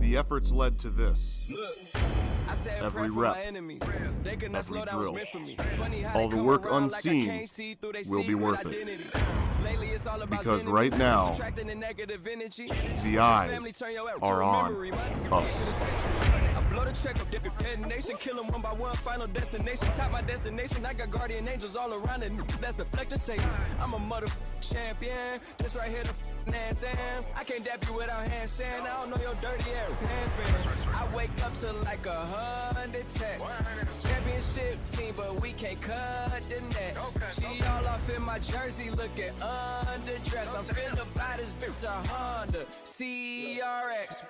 The efforts led to this. Every rep, every drill, all the work unseen will be worth it. Because right now, the eyes are on us. Blow the check up, detonation, kill them one by one, final destination, top my destination, I got guardian angels all around it, that's deflecting Satan, I'm a champion, this right here the anthem, I can't dap you without handstand, I don't know your dirty hands, I wake up to like 100 texts, championship team, but we can't cut the net, she all off in my jersey, looking underdressed, I'm finna buy this bitch a Honda CRX.